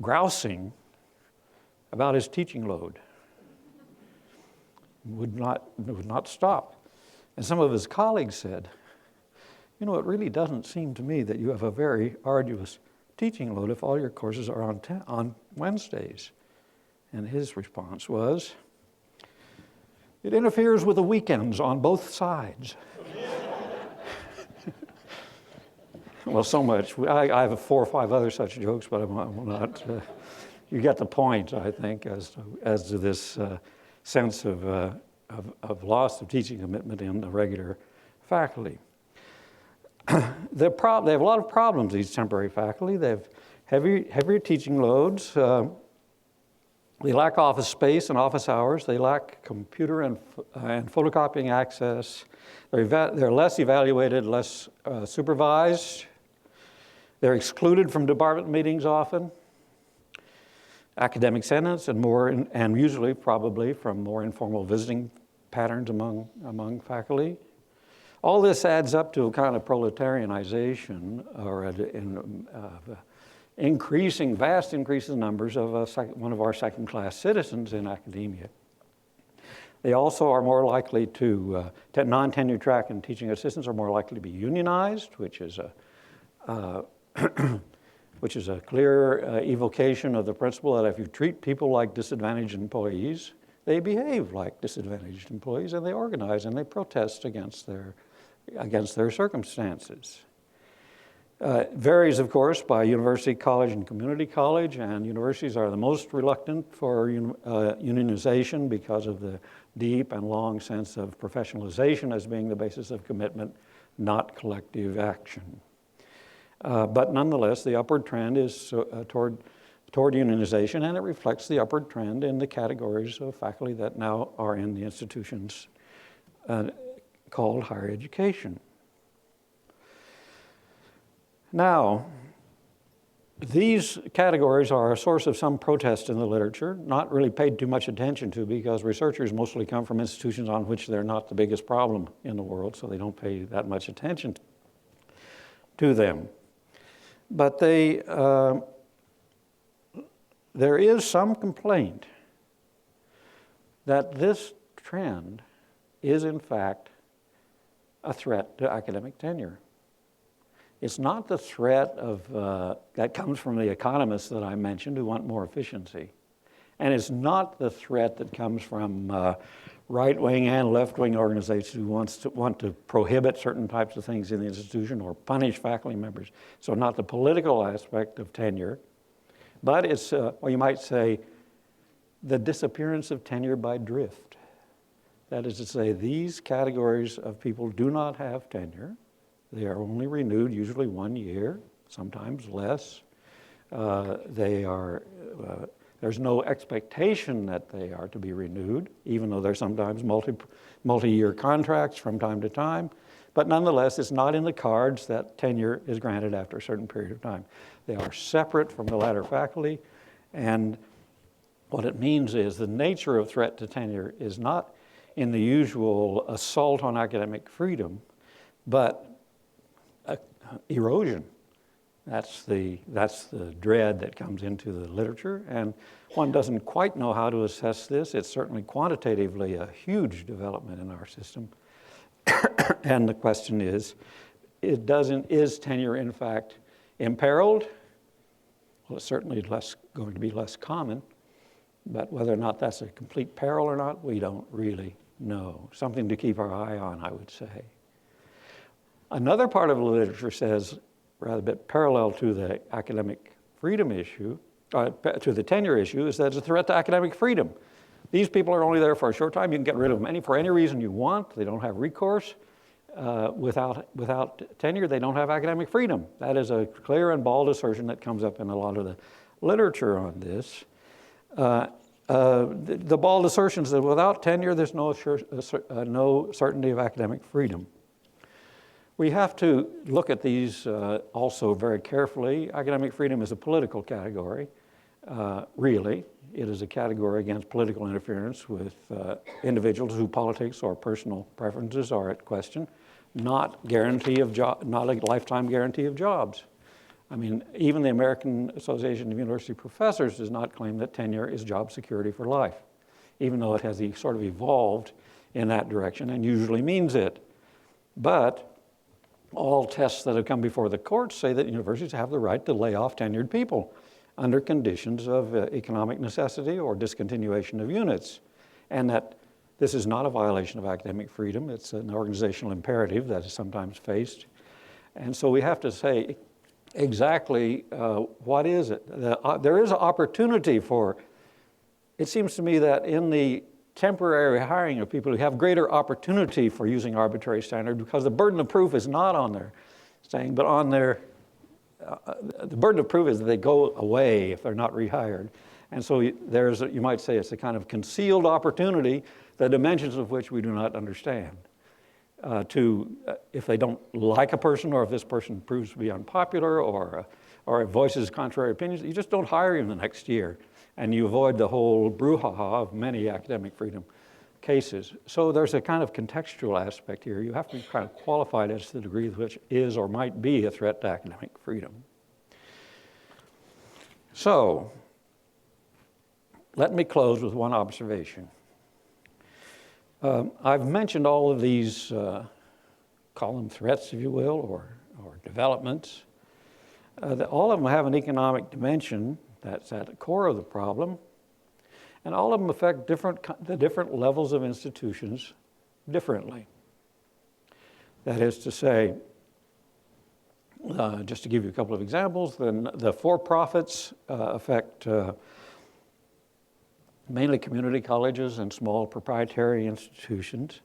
grousing about his teaching load. Would not stop. And some of his colleagues said, you know, it really doesn't seem to me that you have a very arduous teaching load if all your courses are on Wednesdays. And his response was, it interferes with the weekends on both sides. Well, so much. I have 4 or 5 other such jokes, but I will not. You get the point, I think, as to this sense of loss of teaching commitment in the regular faculty. They have a lot of problems, these temporary faculty. They have heavier teaching loads. They lack office space and office hours. They lack computer and photocopying access. They're less evaluated, less supervised. They're excluded from department meetings often, academic sentence, and usually probably from more informal visiting patterns among faculty. All this adds up to a kind of proletarianization or vast increases in numbers of one of our second-class citizens in academia. They also are more likely to, non-tenure-track and teaching assistants are more likely to be unionized, which is a clear evocation of the principle that if you treat people like disadvantaged employees, they behave like disadvantaged employees, and they organize and they protest against their circumstances. Varies, of course, by university, college, and community college, and universities are the most reluctant for unionization because of the deep and long sense of professionalization as being the basis of commitment, not collective action. But nonetheless, the upward trend is toward unionization, and it reflects the upward trend in the categories of faculty that now are in the institutions called higher education. Now, these categories are a source of some protest in the literature, not really paid too much attention to because researchers mostly come from institutions on which they're not the biggest problem in the world, so they don't pay that much attention to them. But there is some complaint that this trend is in fact a threat to academic tenure. It's not the threat that comes from the economists that I mentioned who want more efficiency. And it's not the threat that comes from right-wing and left-wing organizations who want to prohibit certain types of things in the institution or punish faculty members. So not the political aspect of tenure, but it's, you might say, the disappearance of tenure by drift. That is to say, these categories of people do not have tenure. They are only renewed usually 1 year, sometimes less. There's no expectation that they are to be renewed, even though there's sometimes multi-year contracts from time to time. But nonetheless, it's not in the cards that tenure is granted after a certain period of time. They are separate from the latter faculty, and what it means is the nature of threat to tenure is not in the usual assault on academic freedom, but erosion. That's the dread that comes into the literature, and one doesn't quite know how to assess this. It's certainly quantitatively a huge development in our system. And the question is, is tenure in fact imperiled? Well, it's certainly going to be less common, but whether or not that's a complete peril or not, we don't really know. Something to keep our eye on, I would say. Another part of the literature says, rather a bit parallel to the academic freedom issue, to the tenure issue, is that it's a threat to academic freedom. These people are only there for a short time. You can get rid of them for any reason you want. They don't have recourse. Without tenure, they don't have academic freedom. That is a clear and bald assertion that comes up in a lot of the literature on this. The bald assertions that without tenure, there's no certainty of academic freedom. We have to look at these also very carefully. Academic freedom is a political category, really. It is a category against political interference with individuals whose politics or personal preferences are at question, not a lifetime guarantee of jobs. I mean, even the American Association of University Professors does not claim that tenure is job security for life, even though it has sort of evolved in that direction and usually means it. But all tests that have come before the courts say that universities have the right to lay off tenured people under conditions of economic necessity or discontinuation of units, and that this is not a violation of academic freedom. It's an organizational imperative that is sometimes faced. And so we have to say exactly what is it. There is an opportunity for, it seems to me that in the temporary hiring of people who have greater opportunity for using arbitrary standard, because the burden of proof is not on their saying, but on their, the burden of proof is that they go away if they're not rehired. And so there's, you might say, it's a kind of concealed opportunity, the dimensions of which we do not understand. If they don't like a person, or if this person proves to be unpopular, or voices contrary opinions, you just don't hire him the next year, and you avoid the whole brouhaha of many academic freedom cases. So there's a kind of contextual aspect here. You have to be kind of qualified as to the degree to which is or might be a threat to academic freedom. So let me close with one observation. I've mentioned all of these, call them threats, if you will, or developments. All of them have an economic dimension that's at the core of the problem, and all of them affect the different levels of institutions differently. That is to say, just to give you a couple of examples, the for-profits affect mainly community colleges and small proprietary institutions.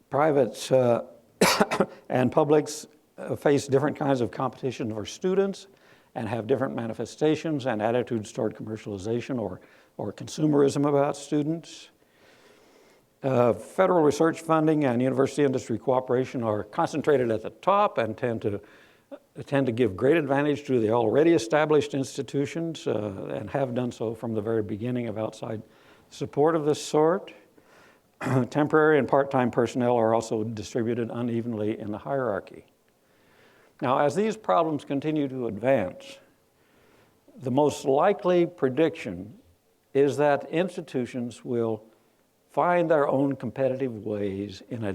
Privates and publics face different kinds of competition for students and have different manifestations and attitudes toward commercialization or consumerism about students. Federal research funding and university industry cooperation are concentrated at the top and tend to give great advantage to the already established institutions and have done so from the very beginning of outside support of this sort. Temporary and part-time personnel are also distributed unevenly in the hierarchy. Now, as these problems continue to advance, the most likely prediction is that institutions will find their own competitive ways in a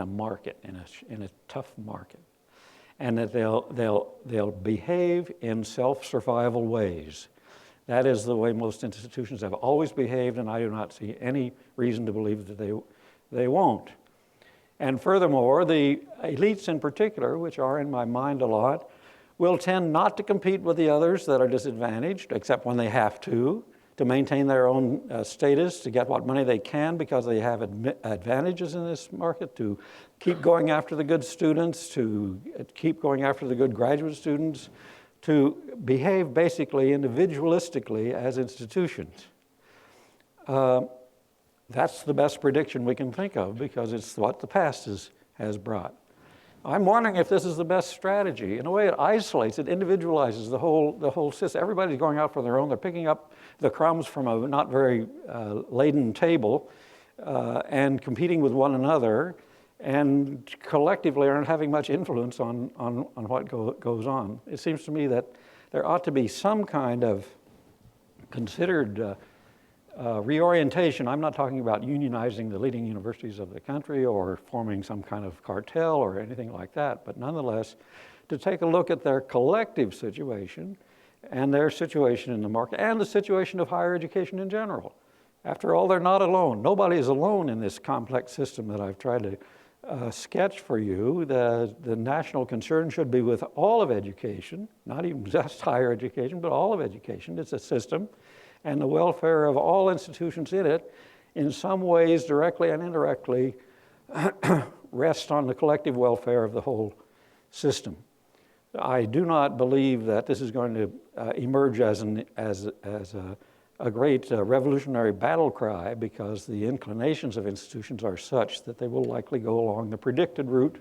market, in a tough market, and that they'll behave in self-survival ways. That is the way most institutions have always behaved, and I do not see any reason to believe that they won't. And furthermore, the elites in particular, which are in my mind a lot, will tend not to compete with the others that are disadvantaged, except when they have to maintain their own status, to get what money they can because they have advantages in this market, to keep going after the good students, to keep going after the good graduate students, to behave basically individualistically as institutions. That's the best prediction we can think of because it's what the past has brought. I'm wondering if this is the best strategy. In a way, it isolates, it individualizes the whole system. Everybody's going out for their own. They're picking up the crumbs from a not very laden table and competing with one another, and collectively aren't having much influence on what goes on. It seems to me that there ought to be some kind of considered reorientation. I'm not talking about unionizing the leading universities of the country or forming some kind of cartel or anything like that, but nonetheless, to take a look at their collective situation and their situation in the market and the situation of higher education in general. After all, they're not alone. Nobody is alone in this complex system that I've tried to sketch for you. The national concern should be with all of education, not even just higher education, but all of education. It's a system. and the welfare of all institutions in it, in some ways, directly and indirectly, rests on the collective welfare of the whole system. I do not believe that this is going to emerge as a great revolutionary battle cry, because the inclinations of institutions are such that they will likely go along the predicted route.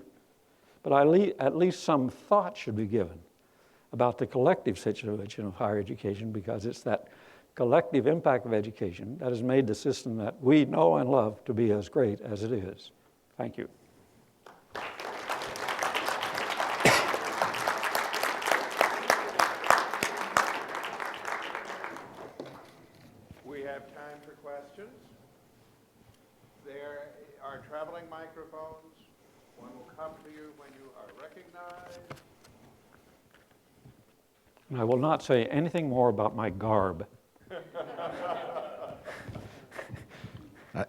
But at least some thought should be given about the collective situation of higher education, because it's that collective impact of education that has made the system that we know and love to be as great as it is. Thank you. We have time for questions. There are traveling microphones. One will come to you when you are recognized. And I will not say anything more about my garb.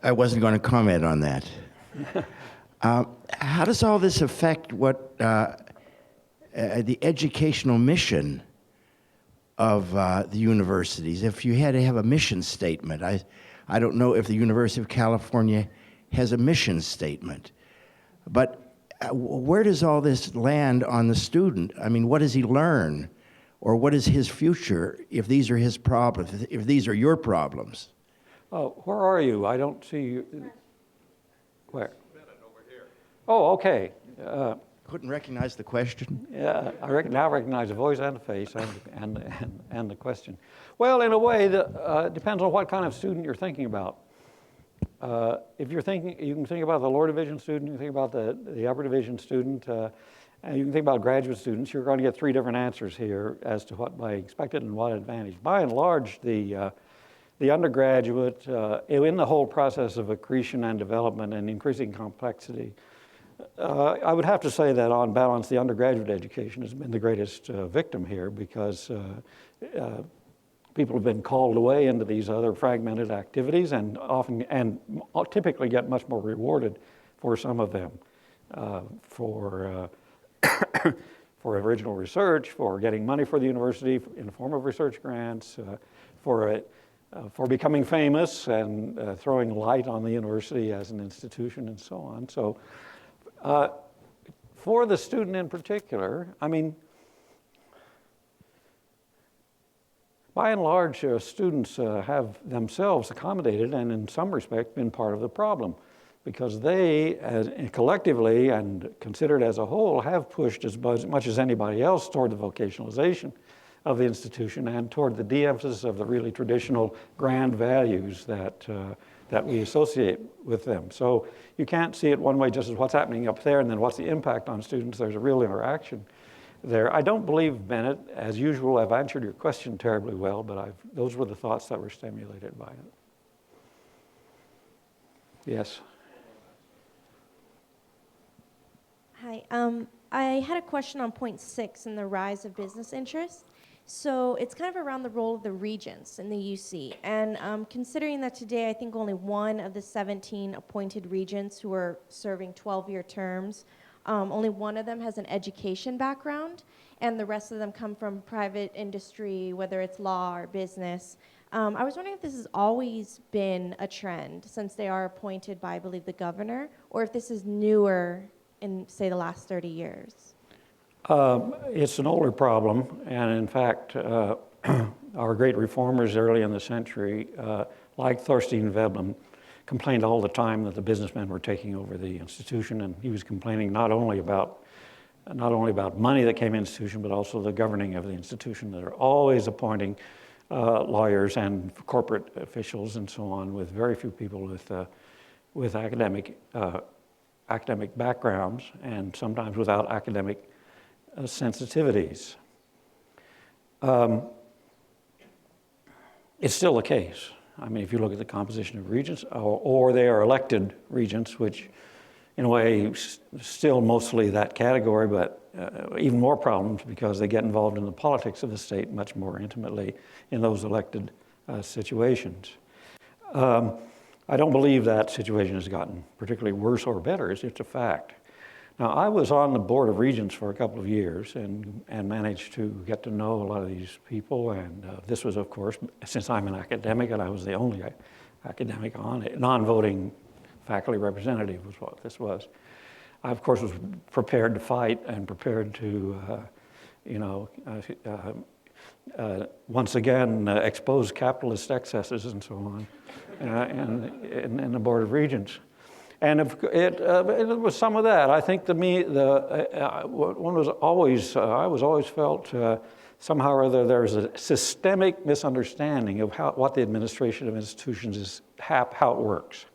I wasn't going to comment on that. How does all this affect what the educational mission of the universities? If you had to have a mission statement, I don't know if the University of California has a mission statement, but where does all this land on the student? I mean, what does he learn? Or what is his future if these are his problems, if these are your problems? Oh, where are you? I don't see you. Where? Oh, okay. Couldn't recognize the question. Yeah, now recognize the voice and the face and the question. Well, in a way, it depends on what kind of student you're thinking about. If you're thinking, you can think about the lower division student, you can think about the upper division student, and you can think about graduate students. You're going to get three different answers here as to what might be expected and what advantage. By and large, the undergraduate, in the whole process of accretion and development and increasing complexity, I would have to say that on balance, the undergraduate education has been the greatest victim here, because people have been called away into these other fragmented activities and typically get much more rewarded for some of them, for original research, for getting money for the university in the form of research grants, for becoming famous and throwing light on the university as an institution and so on. So for the student in particular, I mean, by and large, students have themselves accommodated and in some respect been part of the problem, because they, collectively and considered as a whole, have pushed as much as anybody else toward the vocationalization of the institution and toward the de-emphasis of the really traditional grand values that we associate with them. So you can't see it one way, just as what's happening up there and then what's the impact on students. There's a real interaction there. I don't believe, Bennett, as usual, I've answered your question terribly well, but those were the thoughts that were stimulated by it. Yes? Hi, I had a question on point 6 in the rise of business interest. So it's kind of around the role of the regents in the UC. And considering that today I think only one of the 17 appointed regents who are serving 12-year terms, only one of them has an education background, and the rest of them come from private industry, whether it's law or business. I was wondering if this has always been a trend since they are appointed by, I believe, the governor, or if this is newer in, say, the last 30 years. It's an older problem, and in fact, our great reformers early in the century, like Thorstein Veblen, complained all the time that the businessmen were taking over the institution, and he was complaining not only about money that came in the institution, but also the governing of the institution. They're always appointing lawyers and corporate officials and so on, with very few people with academic backgrounds, and sometimes without academic sensitivities. It's still the case. I mean, if you look at the composition of regents, or they are elected regents, which in a way still mostly that category, but even more problems because they get involved in the politics of the state much more intimately in those elected situations. I don't believe that situation has gotten particularly worse or better. It's just a fact. Now, I was on the Board of Regents for a couple of years and managed to get to know a lot of these people. And this was, of course, since I'm an academic and I was the only academic on it, non-voting faculty representative was what this was. I, of course, was prepared to fight and prepared to, once again, expose capitalist excesses and so on in the Board of Regents. And it was some of that. I think to me, I was always felt somehow or other there's a systemic misunderstanding of what the administration of institutions is, how it works.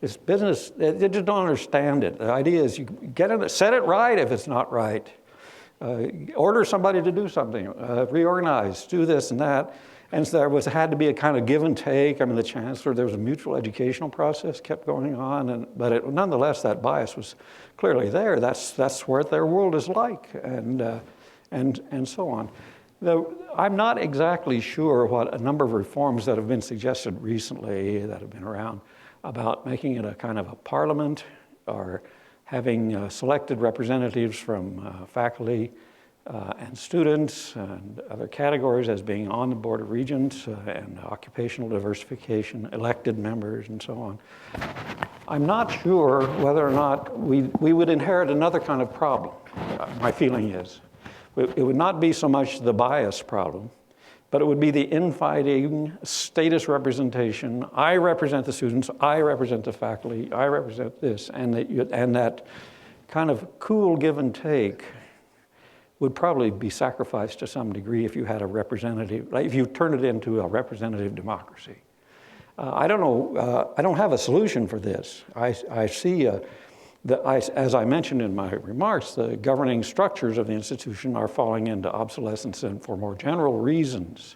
It's business, they just don't understand it. The idea is you get in it, set it right if it's not right. Order somebody to do something, reorganize, do this and that. And so there had to be a kind of give and take. I mean, the chancellor, there was a mutual educational process kept going on, but nonetheless, that bias was clearly there. That's what their world is like, and so on. I'm not exactly sure what a number of reforms that have been suggested recently that have been around about making it a kind of a parliament or having selected representatives from faculty and students and other categories as being on the Board of Regents and occupational diversification, elected members and so on. I'm not sure whether or not we would inherit another kind of problem, my feeling is. It would not be so much the bias problem, but it would be the infighting status representation. I represent the students, I represent the faculty, I represent this, and that kind of cool give and take would probably be sacrificed to some degree if you had a representative, like if you turn it into a representative democracy. I don't know, I don't have a solution for this. I see, as I mentioned in my remarks, the governing structures of the institution are falling into obsolescence and for more general reasons.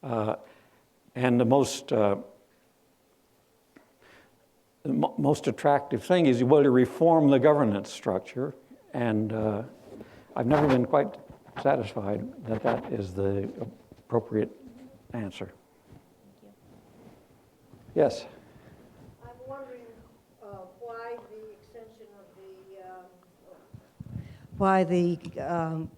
And the most attractive thing is you want to reform the governance structure, and I've never been quite satisfied that that is the appropriate answer. Yes? I'm wondering why the extension of the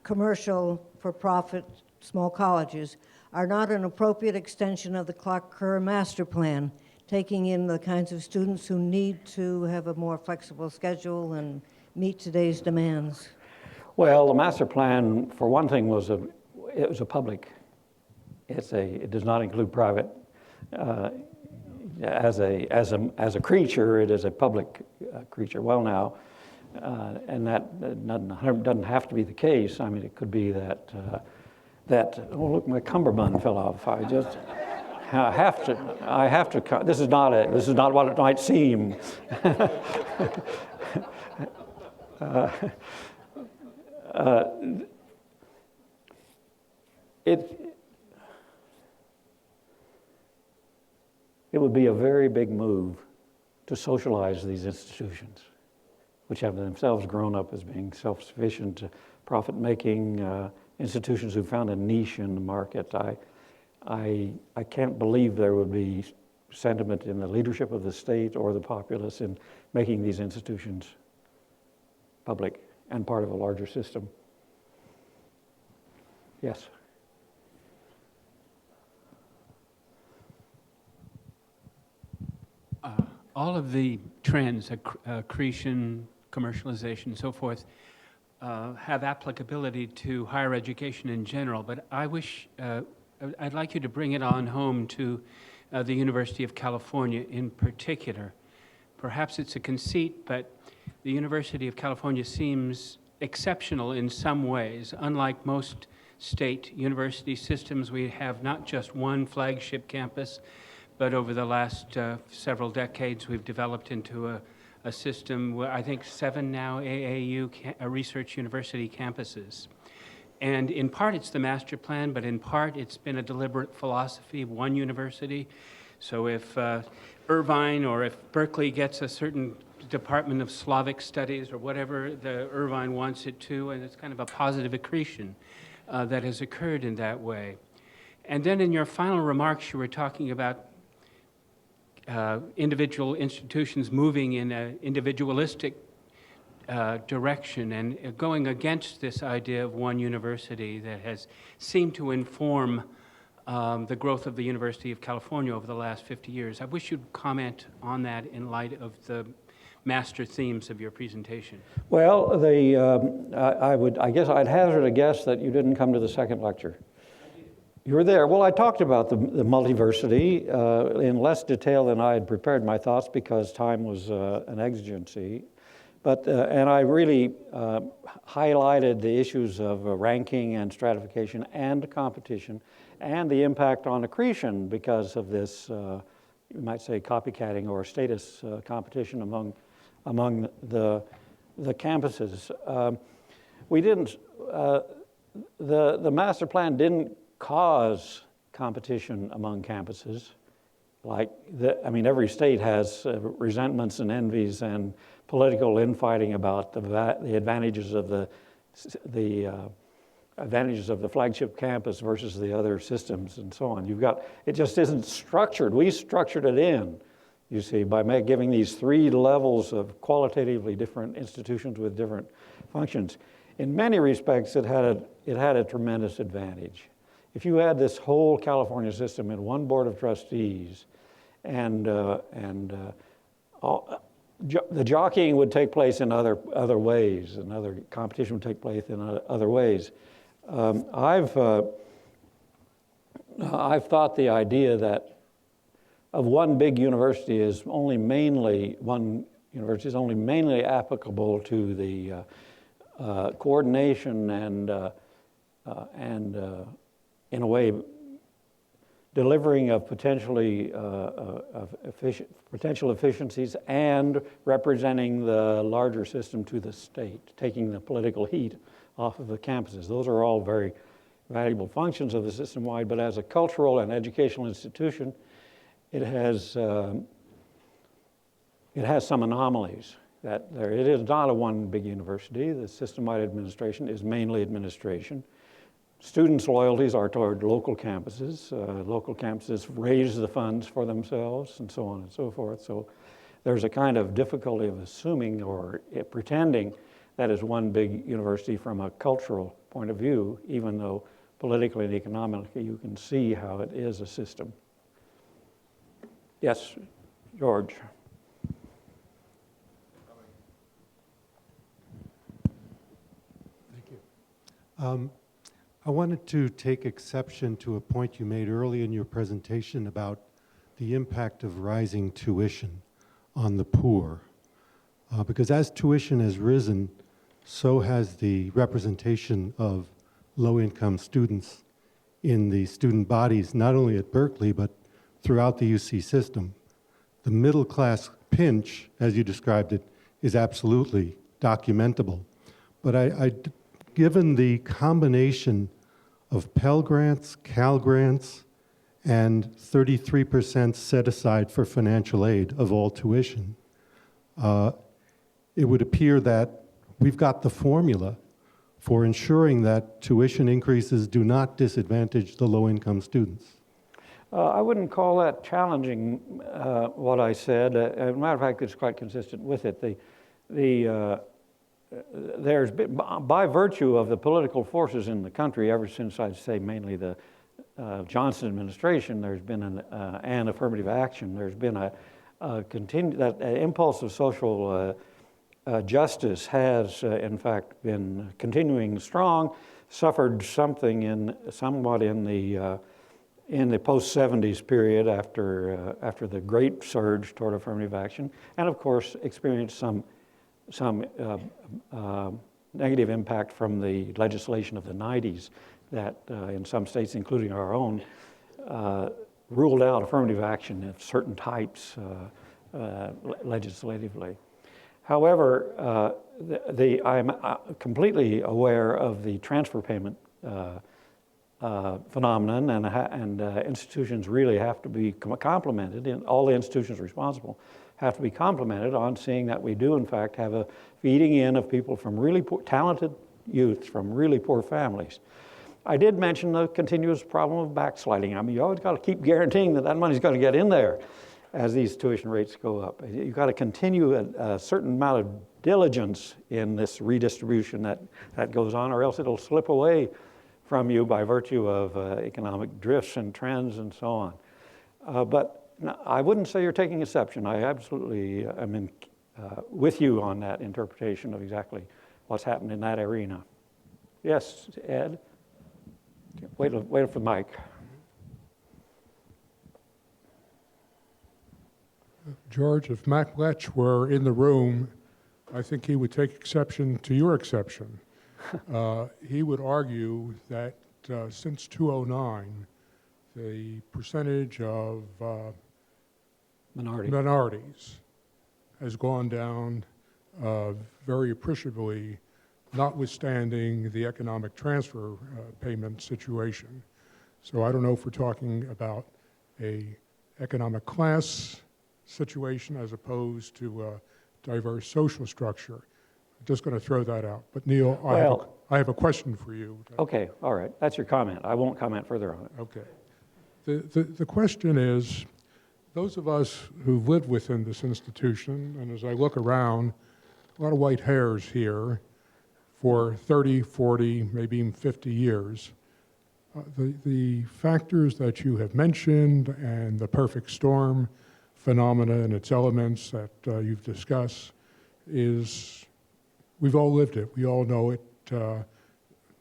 commercial for-profit small colleges are not an appropriate extension of the Kerr master plan, taking in the kinds of students who need to have a more flexible schedule and meet today's demands. Well, the master plan, for one thing, was a public. It does not include private. As a creature, it is a public creature. Well, now, and that doesn't have to be the case. I mean, it could be that oh look, my cummerbund fell off. I have to. This is not what it might seem. It would be a very big move to socialize these institutions, which have themselves grown up as being self-sufficient, profit-making institutions who found a niche in the market. I can't believe there would be sentiment in the leadership of the state or the populace in making these institutions public and part of a larger system. Yes? All of the trends, accretion, commercialization, and so forth, have applicability to higher education in general, but I'd like you to bring it on home to the University of California in particular. Perhaps it's a conceit, but the University of California seems exceptional in some ways. Unlike most state university systems, we have not just one flagship campus, but over the last several decades, we've developed into a system where I think 7 now AAU research university campuses. And in part, it's the master plan, but in part, it's been a deliberate philosophy of one university. So if Irvine or if Berkeley gets a certain Department of Slavic Studies or whatever the Irvine wants it to, and it's kind of a positive accretion that has occurred in that way. And then in your final remarks, you were talking about individual institutions moving in an individualistic direction and going against this idea of one university that has seemed to inform the growth of the University of California over the last 50 years. I wish you'd comment on that in light of the master themes of your presentation. Well, I guess I'd hazard a guess that you didn't come to the second lecture. You were there. Well, I talked about the multiversity in less detail than I had prepared my thoughts because time was an exigency. But, and I really highlighted the issues of ranking and stratification and competition and the impact on accretion because of this, you might say, copycatting or status competition among the campuses. We didn't, the master plan didn't cause competition among campuses. Every state has resentments and envies and political infighting about the advantages of the advantages of the flagship campus versus the other systems and so on. It just isn't structured. We structured it in, you see, by giving these 3 levels of qualitatively different institutions with different functions. In many respects, it had a tremendous advantage. If you had this whole California system in one board of trustees, and the jockeying would take place in other ways, and other competition would take place in other ways. I've thought the idea that of one big university is only mainly applicable to the coordination and in a way delivering of potential efficiencies and representing the larger system to the state, taking the political heat off of the campuses. Those are all very valuable functions of the system-wide, but as a cultural and educational institution, it has some anomalies. It is not a one big university. The system-wide administration is mainly administration. Students' loyalties are toward local campuses. Local campuses raise the funds for themselves and so on and so forth. So there's a kind of difficulty of assuming or pretending that is one big university from a cultural point of view, even though politically and economically you can see how it is a system. Yes, George. Thank you. I wanted to take exception to a point you made early in your presentation about the impact of rising tuition on the poor. Because as tuition has risen, so has the representation of low-income students in the student bodies, not only at Berkeley, but throughout the UC system. The middle-class pinch, as you described it, is absolutely documentable. But given the combination of Pell Grants, Cal Grants, and 33% set aside for financial aid of all tuition, it would appear that we've got the formula for ensuring that tuition increases do not disadvantage the low-income students. I wouldn't call that challenging, what I said. As a matter of fact, it's quite consistent with it. There's been, by virtue of the political forces in the country, ever since I'd say mainly the Johnson administration, there's been an affirmative action. There's been that impulse of social justice has, in fact, been continuing strong. Suffered somewhat in the post-'70s period after the great surge toward affirmative action, and of course experienced some negative impact from the legislation of the 90s that in some states, including our own, ruled out affirmative action of certain types legislatively. However, I'm completely aware of the transfer payment phenomenon, and institutions really have to be complimented, and all the institutions responsible have to be complimented on seeing that we do, in fact, have a feeding in of people from really poor, talented youth from really poor families. I did mention the continuous problem of backsliding. I mean, you always got to keep guaranteeing that money's going to get in there as these tuition rates go up. You've got to continue a certain amount of diligence in this redistribution that goes on, or else it'll slip away from you by virtue of economic drifts and trends and so on. But no, I wouldn't say you're taking exception. I absolutely am with you on that interpretation of exactly what's happened in that arena. Yes, Ed? Wait for the mic. George, if Mac Lech were in the room, I think he would take exception to your exception. He would argue that since 2009, the percentage of minorities has gone down very appreciably, notwithstanding the economic transfer payment situation. So I don't know if we're talking about a economic class situation as opposed to a diverse social structure. I'm just going to throw that out. But Neil, I have a question for you. Okay, all right. That's your comment. I won't comment further on it. Okay. The question is, those of us who've lived within this institution, and as I look around, a lot of white hairs here for 30, 40, maybe even 50 years, the factors that you have mentioned and the perfect storm phenomena and its elements that you've discussed is, we've all lived it. We all know it,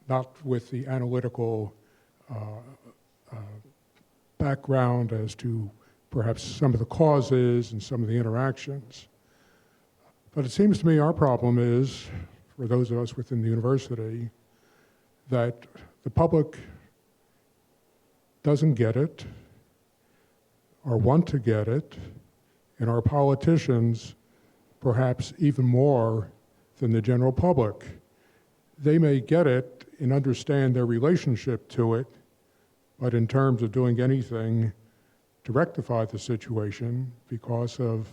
not with the analytical background as to perhaps some of the causes and some of the interactions. But it seems to me our problem is, for those of us within the university, that the public doesn't get it or want to get it, and our politicians, perhaps even more than the general public, they may get it and understand their relationship to it, but in terms of doing anything to rectify the situation because of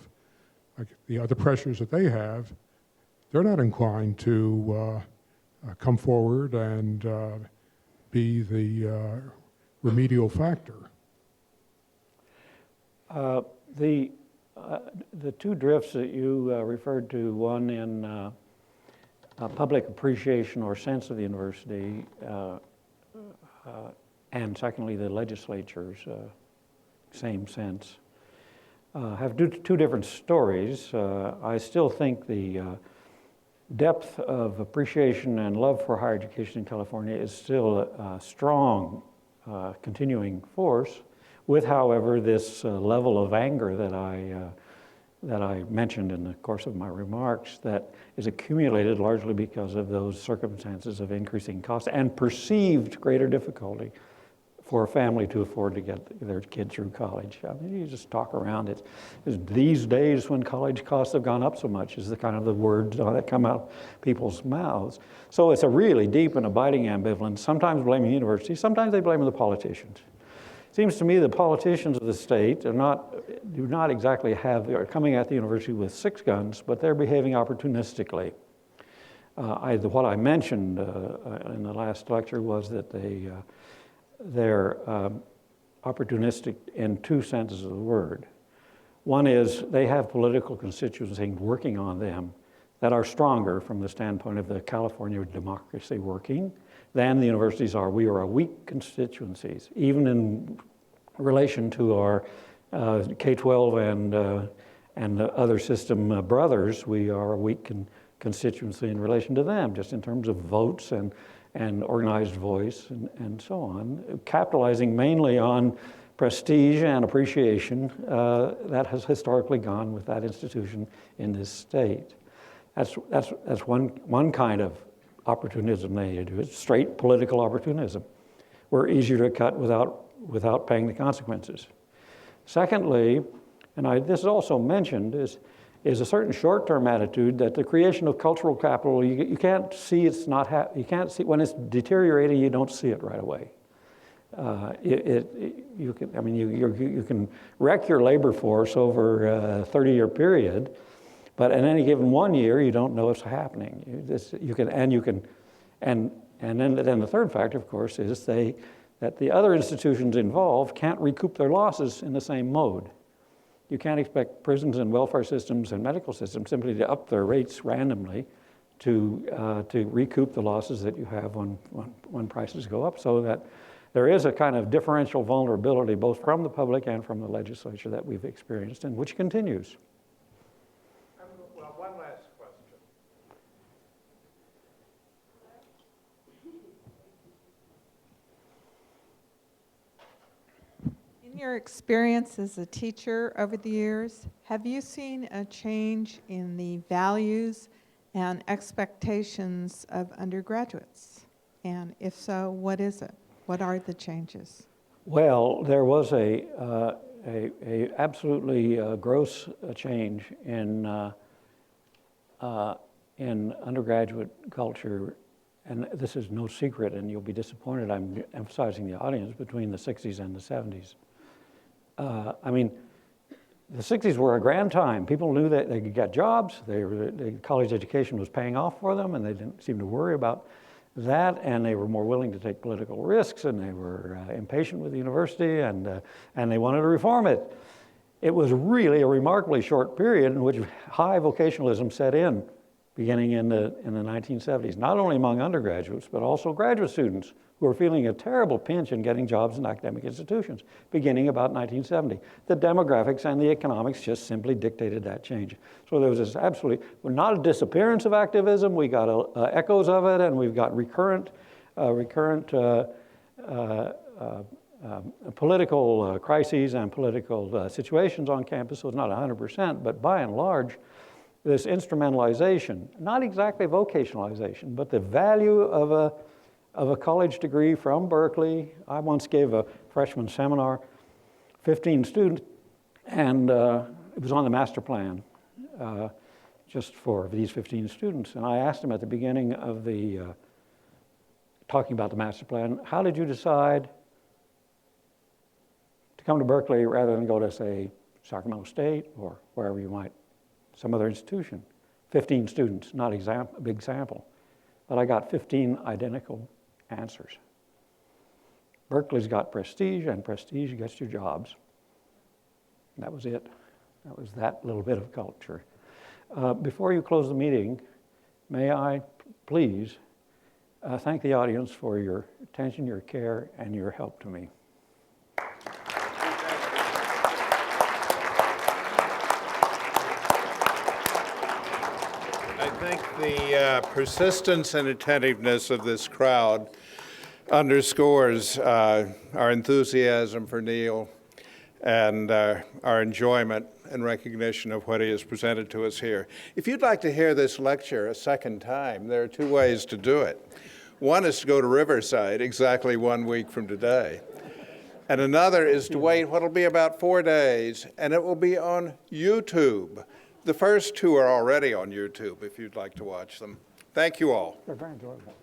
the other pressures that they have, they're not inclined to come forward and be the remedial factor. The two drifts that you referred to, one in public appreciation or sense of the university, and secondly the legislature's same sense, have two different stories. I still think the depth of appreciation and love for higher education in California is still a strong continuing force, with, however, this level of anger that I mentioned in the course of my remarks that is accumulated largely because of those circumstances of increasing costs and perceived greater difficulty for a family to afford to get their kid through college. I mean, you just talk around it. These days when college costs have gone up so much is the kind of the words that come out of people's mouths. So it's a really deep and abiding ambivalence, sometimes blaming universities, sometimes they blame the politicians. Seems to me the politicians of the state do not exactly are coming at the university with six guns, but they're behaving opportunistically. What I mentioned in the last lecture was that they're opportunistic in two senses of the word. One is they have political constituencies working on them that are stronger from the standpoint of the California democracy working than the universities are. We are a weak constituencies, even in relation to our K-12 and the other system brothers. We are a weak constituency in relation to them, just in terms of votes and organized voice and so on, capitalizing mainly on prestige and appreciation that has historically gone with that institution in this state. That's one kind of opportunism they do. It's straight political opportunism. We're easier to cut without paying the consequences. Secondly, and this is also mentioned, is a certain short-term attitude that the creation of cultural capital, you can't see you can't see when it's deteriorating. You don't see it right away. You can wreck your labor force over a 30-year period, but in any given 1 year, you don't know it's happening. And then the third factor, of course, is that the other institutions involved can't recoup their losses in the same mode. You can't expect prisons and welfare systems and medical systems simply to up their rates randomly to recoup the losses that you have when prices go up, so that there is a kind of differential vulnerability both from the public and from the legislature that we've experienced and which continues. Well, one last question. In your experience as a teacher over the years, have you seen a change in the values and expectations of undergraduates? And if so, what is it? What are the changes? Well, there was a absolutely gross change in undergraduate culture, and this is no secret, and you'll be disappointed I'm emphasizing the audience, between the 60s and the 70s. I mean, the 60s were a grand time. People knew that they could get jobs. The college education was paying off for them, and they didn't seem to worry about that, and they were more willing to take political risks, and they were impatient with the university, and they wanted to reform it. It was really a remarkably short period in which high vocationalism set in, beginning in the 1970s, not only among undergraduates, but also graduate students who were feeling a terrible pinch in getting jobs in academic institutions, beginning about 1970. The demographics and the economics just simply dictated that change. So there was this absolutely, well, not a disappearance of activism, we got echoes of it, and we've got recurrent political crises and political situations on campus, so it's not 100%, but by and large, this instrumentalization, not exactly vocationalization, but the value of a college degree from Berkeley. I once gave a freshman seminar, 15 students, and it was on the master plan, just for these 15 students. And I asked them at the beginning of the, talking about the master plan, how did you decide to come to Berkeley rather than go to, say, Sacramento State or wherever you might, some other institution? 15 students, not a big sample, but I got 15 identical answers. Berkeley's got prestige, and prestige gets you jobs. And that was it. That was that little bit of culture. Before you close the meeting, may I please thank the audience for your attention, your care, and your help to me. I think the persistence and attentiveness of this crowd underscores our enthusiasm for Neil and our enjoyment and recognition of what he has presented to us here. If you'd like to hear this lecture a second time, there are two ways to do it. One is to go to Riverside exactly 1 week from today. And another is to wait what will be about 4 days, and it will be on YouTube. The first two are already on YouTube if you'd like to watch them. Thank you all. They're very enjoyable.